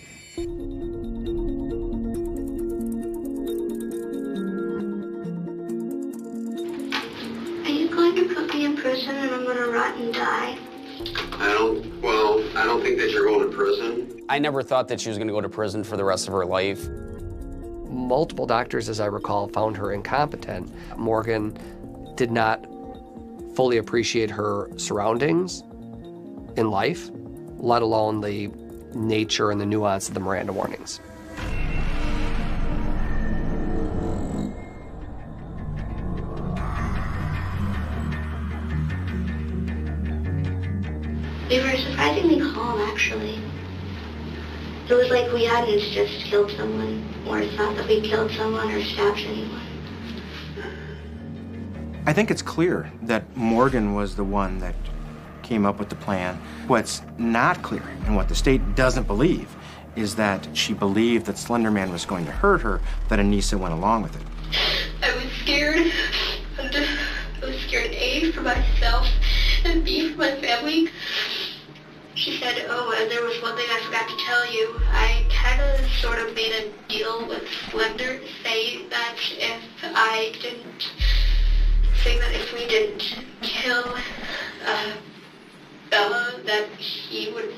Are you going to put me in prison and I'm going to rot and die? I don't think that you're going to prison. I never thought that she was going to go to prison for the rest of her life. Multiple doctors, as I recall, found her incompetent. Morgan did not fully appreciate her surroundings in life, let alone the nature and the nuance of the Miranda warnings. We were surprisingly calm, actually. It was like we hadn't just killed someone, or thought that we killed someone or stabbed anyone. I think it's clear that Morgan was the one that came up with the plan. What's not clear, and what the state doesn't believe, is that she believed that Slenderman was going to hurt her, that Anissa went along with it. I was scared. I was scared, A, for myself, and B, for my family. She said, oh, and there was one thing I forgot to tell you. I kind of sort of made a deal with Slender, saying that if we didn't kill Bella, that he was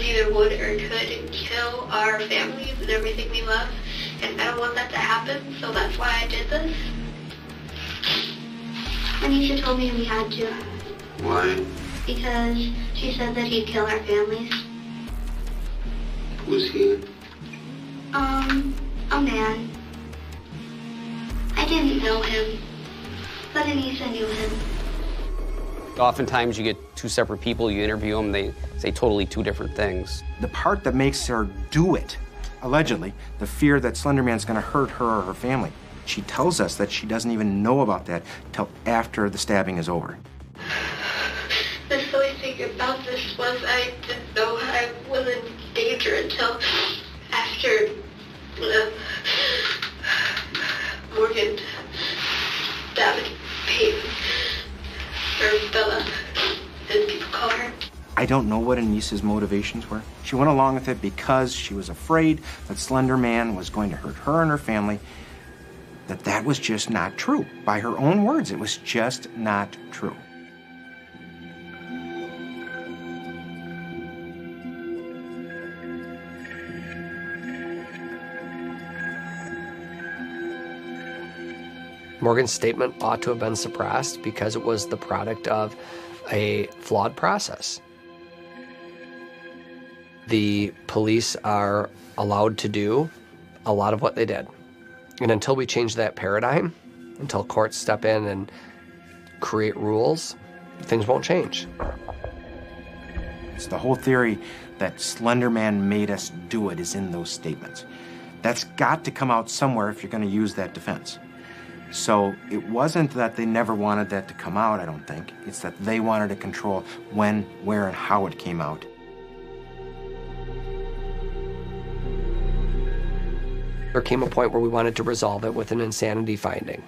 either would or could kill our families and everything we love. And I don't want that to happen, so that's why I did this. Anisha told me we had to. Why? Because she said that he'd kill our families. Who's he? A man. I didn't know him, but Anissa knew him. Oftentimes you get two separate people, you interview them, they say totally two different things. The part that makes her do it, allegedly, the fear that Slenderman's gonna hurt her or her family. She tells us that she doesn't even know about that till after the stabbing is over. The silly thing about this was I didn't know I was in danger until after Morgan stabbed Peyton, or Bella, as people call her. I don't know what Anissa's motivations were. She went along with it because she was afraid that Slenderman was going to hurt her and her family, that was just not true. By her own words, it was just not true. Morgan's statement ought to have been suppressed because it was the product of a flawed process. The police are allowed to do a lot of what they did. And until we change that paradigm, until courts step in and create rules, things won't change. It's the whole theory that Slenderman made us do it is in those statements. That's got to come out somewhere if you're going to use that defense. So it wasn't that they never wanted that to come out, I don't think. It's that they wanted to control when, where, and how it came out. There came a point where we wanted to resolve it with an insanity finding.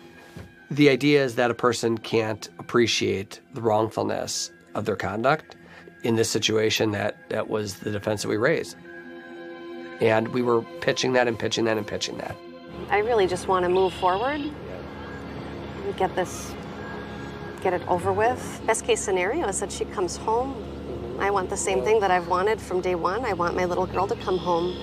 The idea is that a person can't appreciate the wrongfulness of their conduct. In this situation, that was the defense that we raised. And we were pitching that and pitching that and pitching that. I really just want to move forward. Get it over with. Best case scenario is that she comes home. I want the same thing that I've wanted from day one. I want my little girl to come home.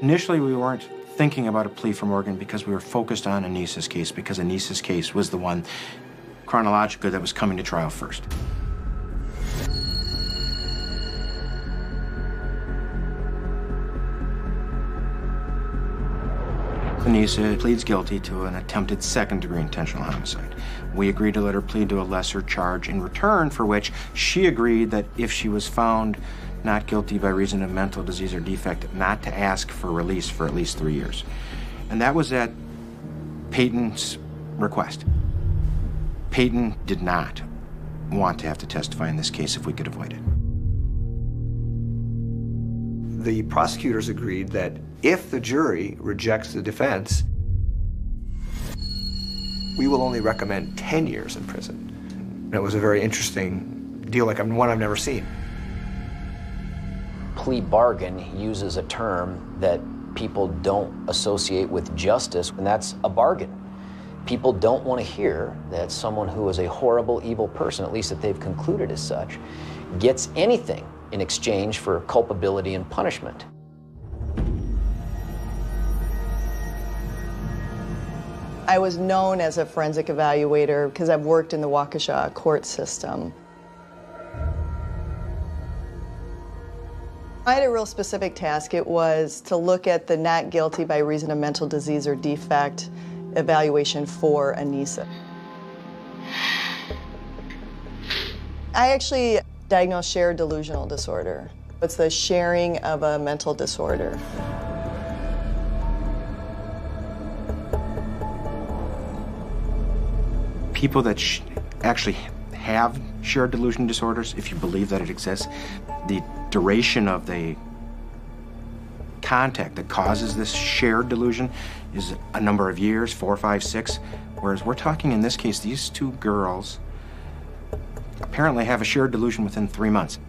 Initially, we weren't thinking about a plea for Morgan because we were focused on Anissa's case, because Anissa's case was the one chronologically that was coming to trial first. Anissa pleads guilty to an attempted second-degree intentional homicide. We agreed to let her plead to a lesser charge in return for which she agreed that if she was found not guilty by reason of mental disease or defect, not to ask for release for at least 3 years. And that was at Peyton's request. Peyton did not want to have to testify in this case if we could avoid it. The prosecutors agreed that if the jury rejects the defense, we will only recommend 10 years in prison. And it was a very interesting deal, like one I've never seen. Plea bargain uses a term that people don't associate with justice, and that's a bargain. People don't want to hear that someone who is a horrible, evil person, at least that they've concluded as such, gets anything in exchange for culpability and punishment. I was known as a forensic evaluator because I've worked in the Waukesha court system. I had a real specific task. It was to look at the not guilty by reason of mental disease or defect evaluation for Anissa. I actually diagnosed shared delusional disorder. It's the sharing of a mental disorder. People that actually have shared delusion disorders, if you believe that it exists, the duration of the contact that causes this shared delusion is a number of years, 4, 5, 6, whereas we're talking in this case, these two girls apparently have a shared delusion within 3 months.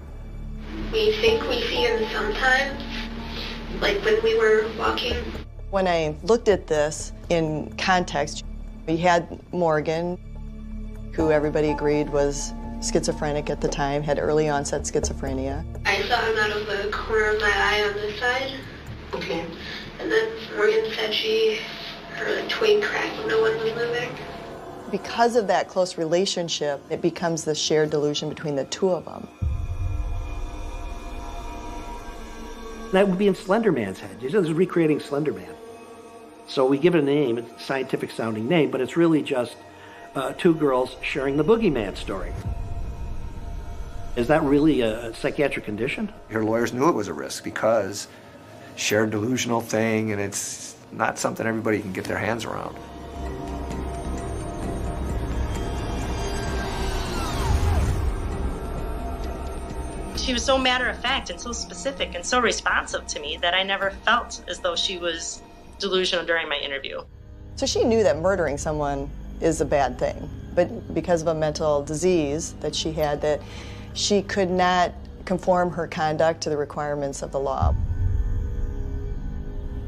We think we see him sometimes, like when we were walking. When I looked at this in context, we had Morgan, who everybody agreed was schizophrenic at the time, had early onset schizophrenia. I saw him out of the corner of my eye on this side. Okay. And then Morgan said she heard a twig crack when no one was moving. Because of that close relationship, it becomes the shared delusion between the two of them. That would be in Slenderman's head. This is recreating Slenderman. So we give it a name, it's a scientific sounding name, but it's really just two girls sharing the boogeyman story. Is that really a psychiatric condition? Her lawyers knew it was a risk because shared delusional thing, and it's not something everybody can get their hands around. She was so matter-of-fact and so specific and so responsive to me that I never felt as though she was delusional during my interview. So she knew that murdering someone is a bad thing, but because of a mental disease that she had, that she could not conform her conduct to the requirements of the law.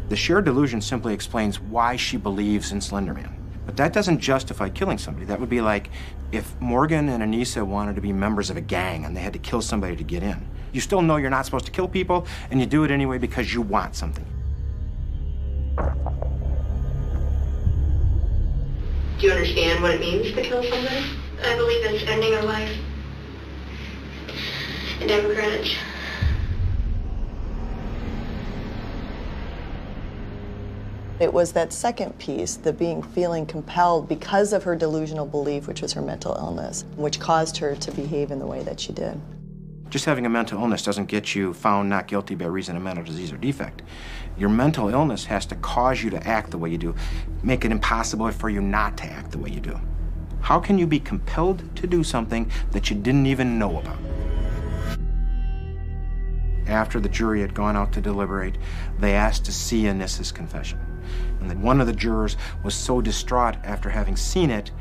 The shared delusion simply explains why she believes in Slenderman. But that doesn't justify killing somebody. That would be like if Morgan and Anissa wanted to be members of a gang and they had to kill somebody to get in. You still know you're not supposed to kill people, and you do it anyway because you want something. Do you understand what it means to kill somebody? I believe it's ending a life. And I regret it. It was that second piece, the feeling compelled because of her delusional belief, which was her mental illness, which caused her to behave in the way that she did. Just having a mental illness doesn't get you found not guilty by reason of mental disease or defect. Your mental illness has to cause you to act the way you do, make it impossible for you not to act the way you do. How can you be compelled to do something that you didn't even know about? After the jury had gone out to deliberate, they asked to see Anissa's confession. And then one of the jurors was so distraught after having seen it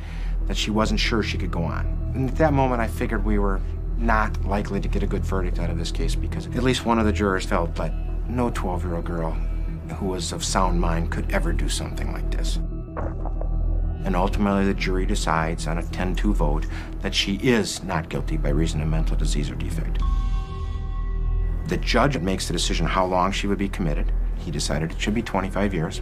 that she wasn't sure she could go on. And at that moment, I figured we were not likely to get a good verdict out of this case because at least one of the jurors felt that no 12-year-old girl who was of sound mind could ever do something like this. And ultimately, the jury decides on a 10-2 vote that she is not guilty by reason of mental disease or defect. The judge makes the decision how long she would be committed. He decided it should be 25 years.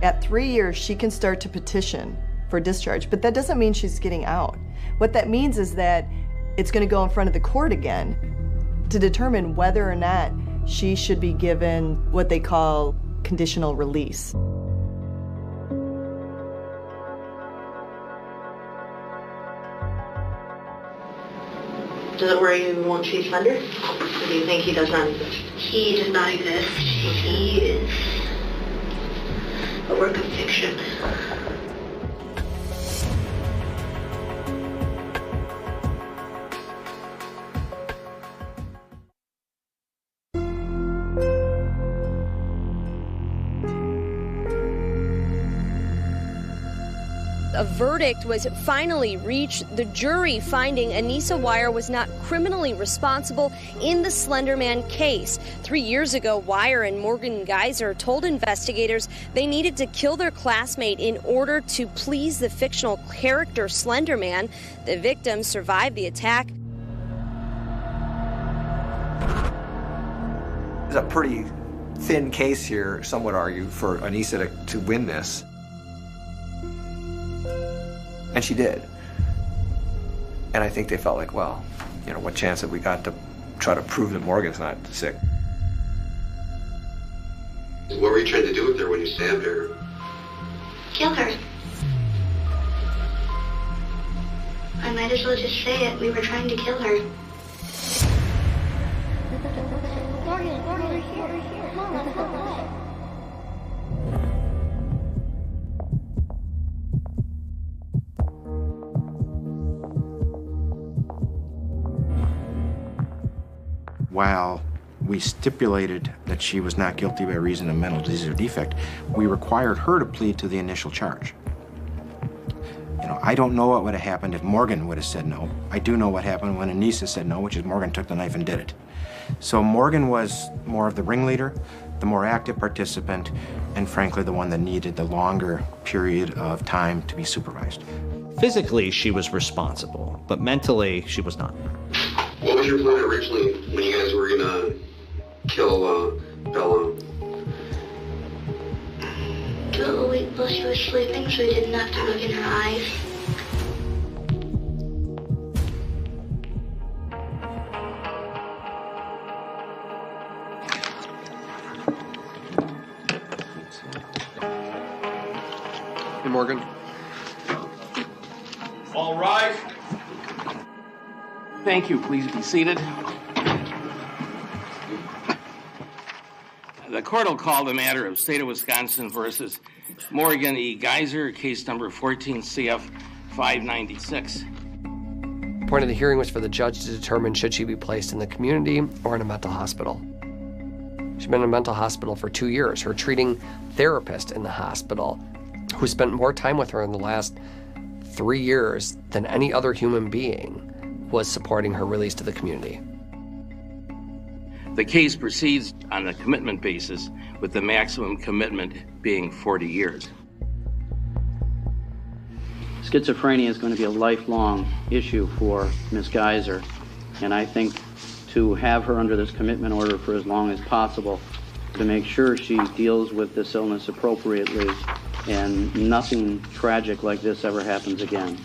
At 3 years, she can start to petition for discharge, but that doesn't mean she's getting out. What that means is that it's going to go in front of the court again to determine whether or not she should be given what they call conditional release. Does it worry you won't see Slender? Or do you think he does not exist? He does not exist. He is a work of fiction. A verdict was finally reached, the jury finding Anissa Weier was not criminally responsible in the Slenderman case. 3 years ago, Weier and Morgan Geyser told investigators they needed to kill their classmate in order to please the fictional character Slenderman. The victim survived the attack. It's a pretty thin case here, some would argue, for Anissa to win this. And she did. And I think they felt like, well, you know, what chance have we got to try to prove that Morgan's not sick? What were you trying to do with her when you stabbed her? Kill her. I might as well just say it. We were trying to kill her. While we stipulated that she was not guilty by reason of mental disease or defect, we required her to plead to the initial charge. You know, I don't know what would have happened if Morgan would have said no. I do know what happened when Anissa said no, which is Morgan took the knife and did it. So Morgan was more of the ringleader, the more active participant, and frankly, the one that needed the longer period of time to be supervised. Physically, she was responsible, but mentally, she was not. What was your plan originally when you guys were gonna kill Bella? Well, she was sleeping, so we didn't have to look in her eyes. Hey, Morgan. All rise. Thank you. Please be seated. The court will call the matter of State of Wisconsin versus Morgan E. Geyser, case number 14 CF 596. The point of the hearing was for the judge to determine should she be placed in the community or in a mental hospital. She's been in a mental hospital for 2 years. Her treating therapist in the hospital, who spent more time with her in the last 3 years than any other human being, was supporting her release to the community. The case proceeds on a commitment basis, with the maximum commitment being 40 years. Schizophrenia is going to be a lifelong issue for Ms. Geyser, and I think to have her under this commitment order for as long as possible to make sure she deals with this illness appropriately and nothing tragic like this ever happens again.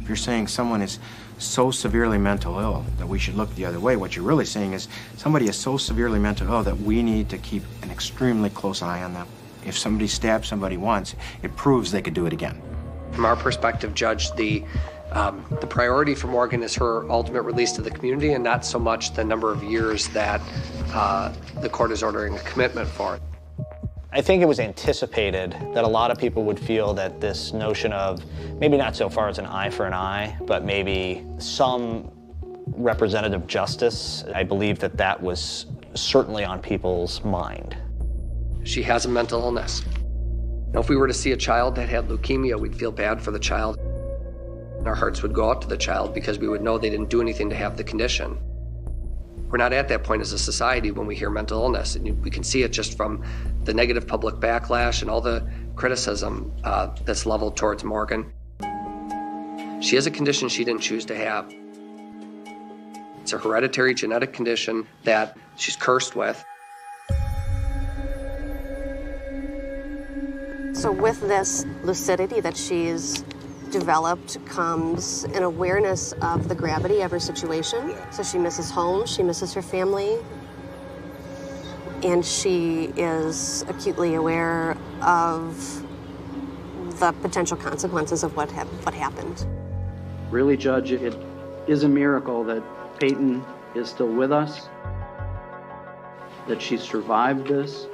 If you're saying someone is so severely mental ill that we should look the other way, what you're really saying is somebody is so severely mental ill that we need to keep an extremely close eye on them. If somebody stabs somebody once, it proves they could do it again. From our perspective, Judge, the priority for Morgan is her ultimate release to the community and not so much the number of years that the court is ordering a commitment for. I think it was anticipated that a lot of people would feel that this notion of maybe not so far as an eye for an eye, but maybe some representative justice, I believe that that was certainly on people's mind. She has a mental illness. Now, if we were to see a child that had leukemia, we'd feel bad for the child. Our hearts would go out to the child because we would know they didn't do anything to have the condition. We're not at that point as a society when we hear mental illness, and we can see it just from the negative public backlash and all the criticism that's leveled towards Morgan. She has a condition she didn't choose to have. It's a hereditary genetic condition that she's cursed with. So with this lucidity that she's developed comes an awareness of the gravity of her situation. So she misses home, she misses her family, and she is acutely aware of the potential consequences of what happened. Really, Judge, it is a miracle that Peyton is still with us, that she survived this.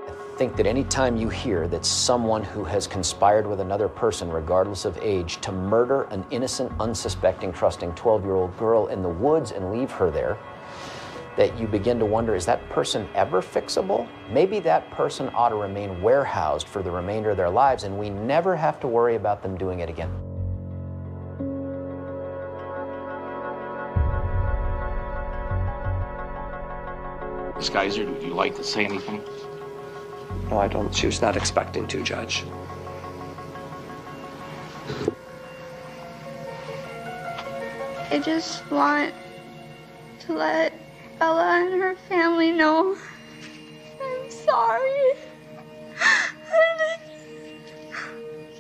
I think that any time you hear that someone who has conspired with another person, regardless of age, to murder an innocent, unsuspecting, trusting 12-year-old girl in the woods and leave her there, that you begin to wonder, is that person ever fixable? Maybe that person ought to remain warehoused for the remainder of their lives, and we never have to worry about them doing it again. Ms. Geyser, would you like to say anything? No, I don't. She was not expecting to, Judge. I just want to let Bella and her family know. I'm sorry.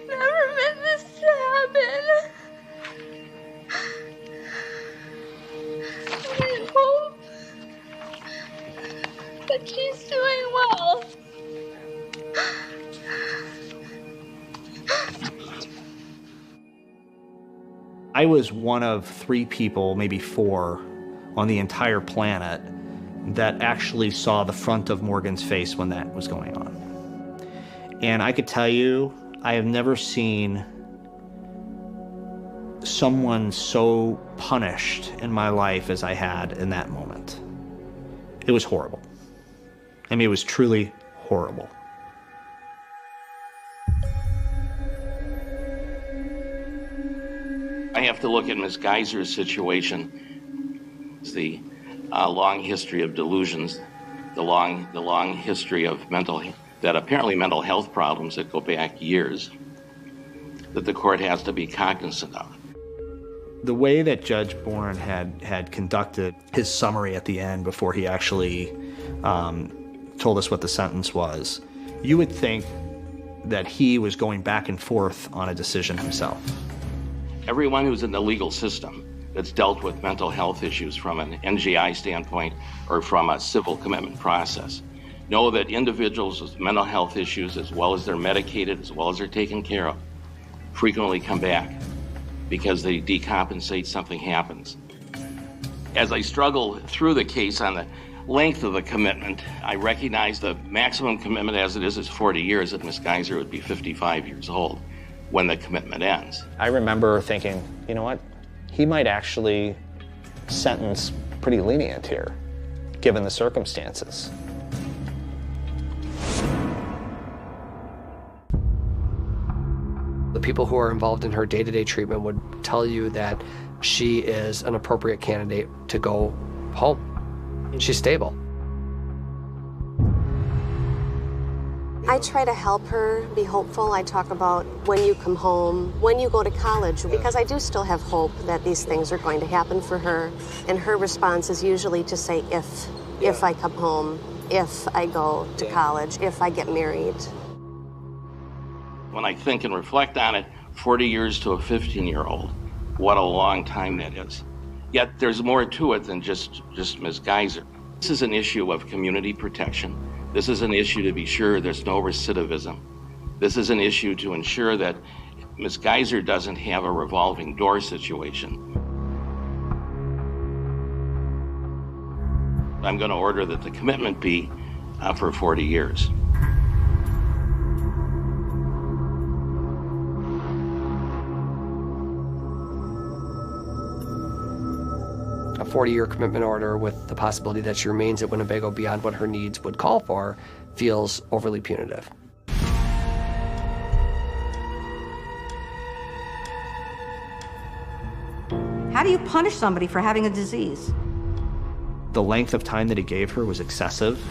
Never meant this to happen. I hope that she's doing well. I was one of 3 people, maybe 4, on the entire planet that actually saw the front of Morgan's face when that was going on. And I could tell you, I have never seen someone so punished in my life as I had in that moment. It was horrible. I mean, it was truly horrible. I have to look at Ms. Geiser's situation. It's the long history of delusions, the long history of apparently mental health problems that go back years, that the court has to be cognizant of. The way that Judge Bourne had conducted his summary at the end before he actually told us what the sentence was, you would think that he was going back and forth on a decision himself. Everyone who's in the legal system that's dealt with mental health issues from an NGI standpoint or from a civil commitment process know that individuals with mental health issues, as well as they're medicated, as well as they're taken care of, frequently come back because they decompensate, something happens. As I struggle through the case on the length of the commitment, I recognize the maximum commitment as it is 40 years, that Ms. Geiser would be 55 years old when the commitment ends. I remember thinking, you know what, he might actually sentence pretty lenient here, given the circumstances. The people who are involved in her day-to-day treatment would tell you that she is an appropriate candidate to go home. She's stable. I try to help her be hopeful. I talk about when you come home, when you go to college, because I do still have hope that these things are going to happen for her. And her response is usually to say, if I come home, if I go to college, if I get married. When I think and reflect on it, 40 years to a 15-year-old, what a long time that is. Yet there's more to it than just Ms. Geiser. This is an issue of community protection. This is an issue to be sure there's no recidivism. This is an issue to ensure that Ms. Geiser doesn't have a revolving door situation. I'm going to order that the commitment be for 40 years. A 40-year commitment order with the possibility that she remains at Winnebago beyond what her needs would call for feels overly punitive. How do you punish somebody for having a disease? The length of time that he gave her was excessive.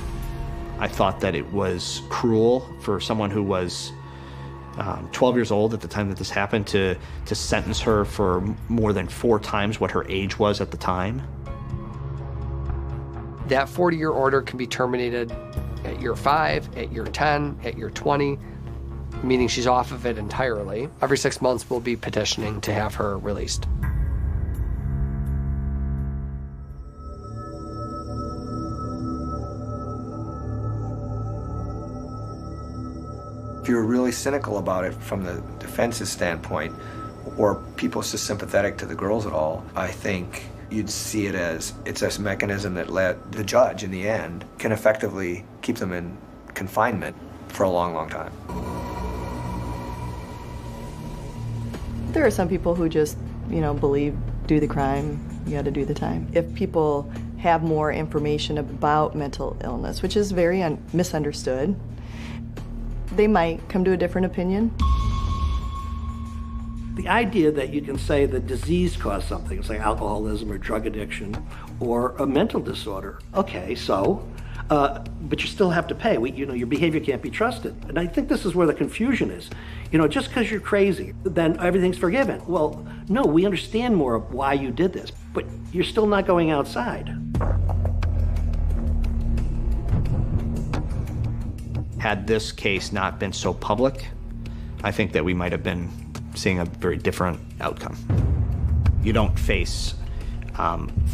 I thought that it was cruel for someone who was 12 years old at the time that this happened to sentence her for more than 4 times what her age was at the time. That 40-year order can be terminated at year 5, at year 10, at year 20, meaning she's off of it entirely. Every 6 months we'll be petitioning to have her released. If you were really cynical about it from the defense's standpoint, or people so sympathetic to the girls at all, I think you'd see it as it's a mechanism that let the judge, in the end, can effectively keep them in confinement for a long, long time. There are some people who just, believe do the crime, you got to do the time. If people have more information about mental illness, which is very misunderstood, they might come to a different opinion. The idea that you can say the disease caused something, it's like alcoholism or drug addiction or a mental disorder. Okay, so, but you still have to pay. Your behavior can't be trusted. And I think this is where the confusion is. Just because you're crazy, then everything's forgiven. Well, no, we understand more of why you did this, but you're still not going outside. Had this case not been so public, I think that we might have been seeing a very different outcome. You don't face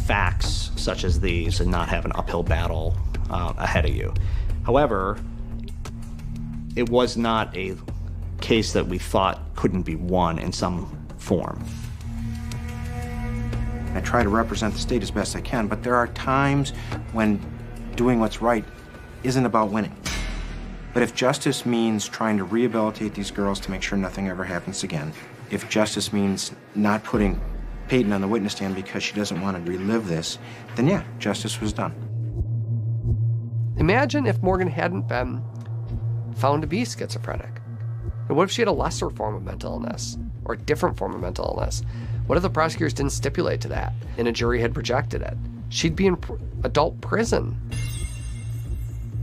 facts such as these and not have an uphill battle ahead of you. However, it was not a case that we thought couldn't be won in some form. I try to represent the state as best I can, but there are times when doing what's right isn't about winning. But if justice means trying to rehabilitate these girls to make sure nothing ever happens again, if justice means not putting Peyton on the witness stand because she doesn't want to relive this, then yeah, justice was done. Imagine if Morgan hadn't been found to be schizophrenic. And what if she had a lesser form of mental illness or a different form of mental illness? What if the prosecutors didn't stipulate to that and a jury had rejected it? She'd be in adult prison.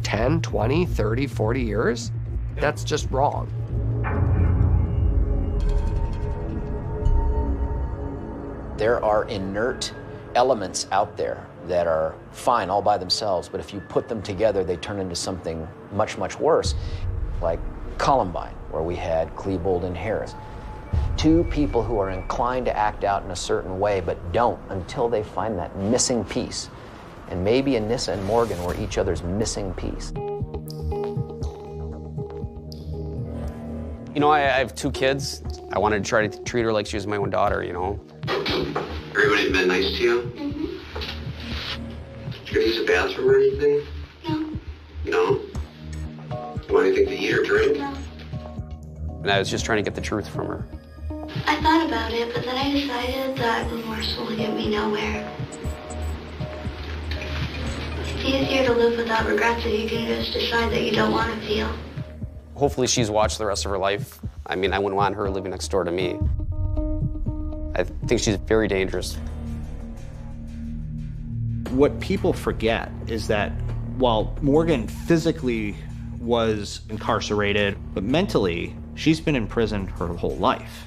10, 20, 30, 40 years? That's just wrong. There are inert elements out there that are fine all by themselves, but if you put them together, they turn into something much, much worse, like Columbine, where we had Klebold and Harris. Two people who are inclined to act out in a certain way, but don't until they find that missing piece. And maybe Anissa and Morgan were each other's missing piece. You know, I have 2 kids. I wanted to try to treat her like she was my own daughter, you know. Everybody been nice to you? Did you use the bathroom or anything? No. You want anything to eat or drink? No. And I was just trying to get the truth from her. I thought about it, but then I decided that remorse will get me nowhere. It's easier to live without regrets if you can just decide that you don't want to feel. Hopefully she's watched the rest of her life. I mean, I wouldn't want her living next door to me. I think she's very dangerous. What people forget is that while Morgan physically was incarcerated, but mentally, she's been in prison her whole life.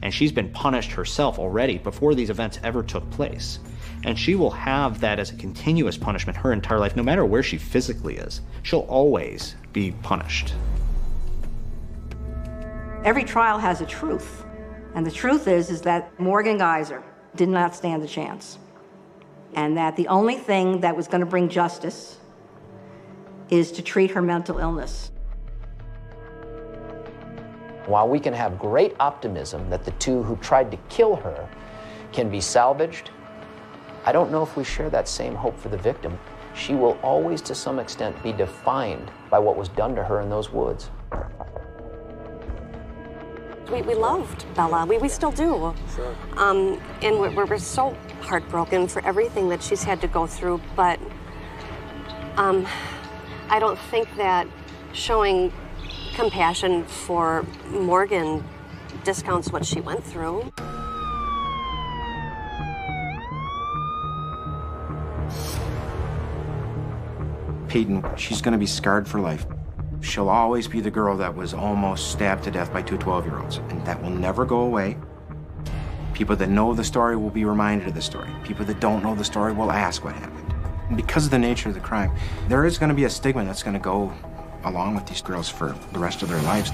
And she's been punished herself already before these events ever took place. And she will have that as a continuous punishment her entire life, no matter where she physically is. She'll always be punished. Every trial has a truth. And the truth is that Morgan Geyser did not stand a chance. And that the only thing that was going to bring justice is to treat her mental illness. While we can have great optimism that the two who tried to kill her can be salvaged, I don't know if we share that same hope for the victim. She will always, to some extent, be defined by what was done to her in those woods. We loved Bella. We still do. Sure. And we're so heartbroken for everything that she's had to go through, but I don't think that showing compassion for Morgan discounts what she went through. Peyton, she's going to be scarred for life. She'll always be the girl that was almost stabbed to death by 2 12-year-olds, and that will never go away. People that know the story will be reminded of the story. People that don't know the story will ask what happened. And because of the nature of the crime, there is going to be a stigma that's going to go along with these girls for the rest of their lives.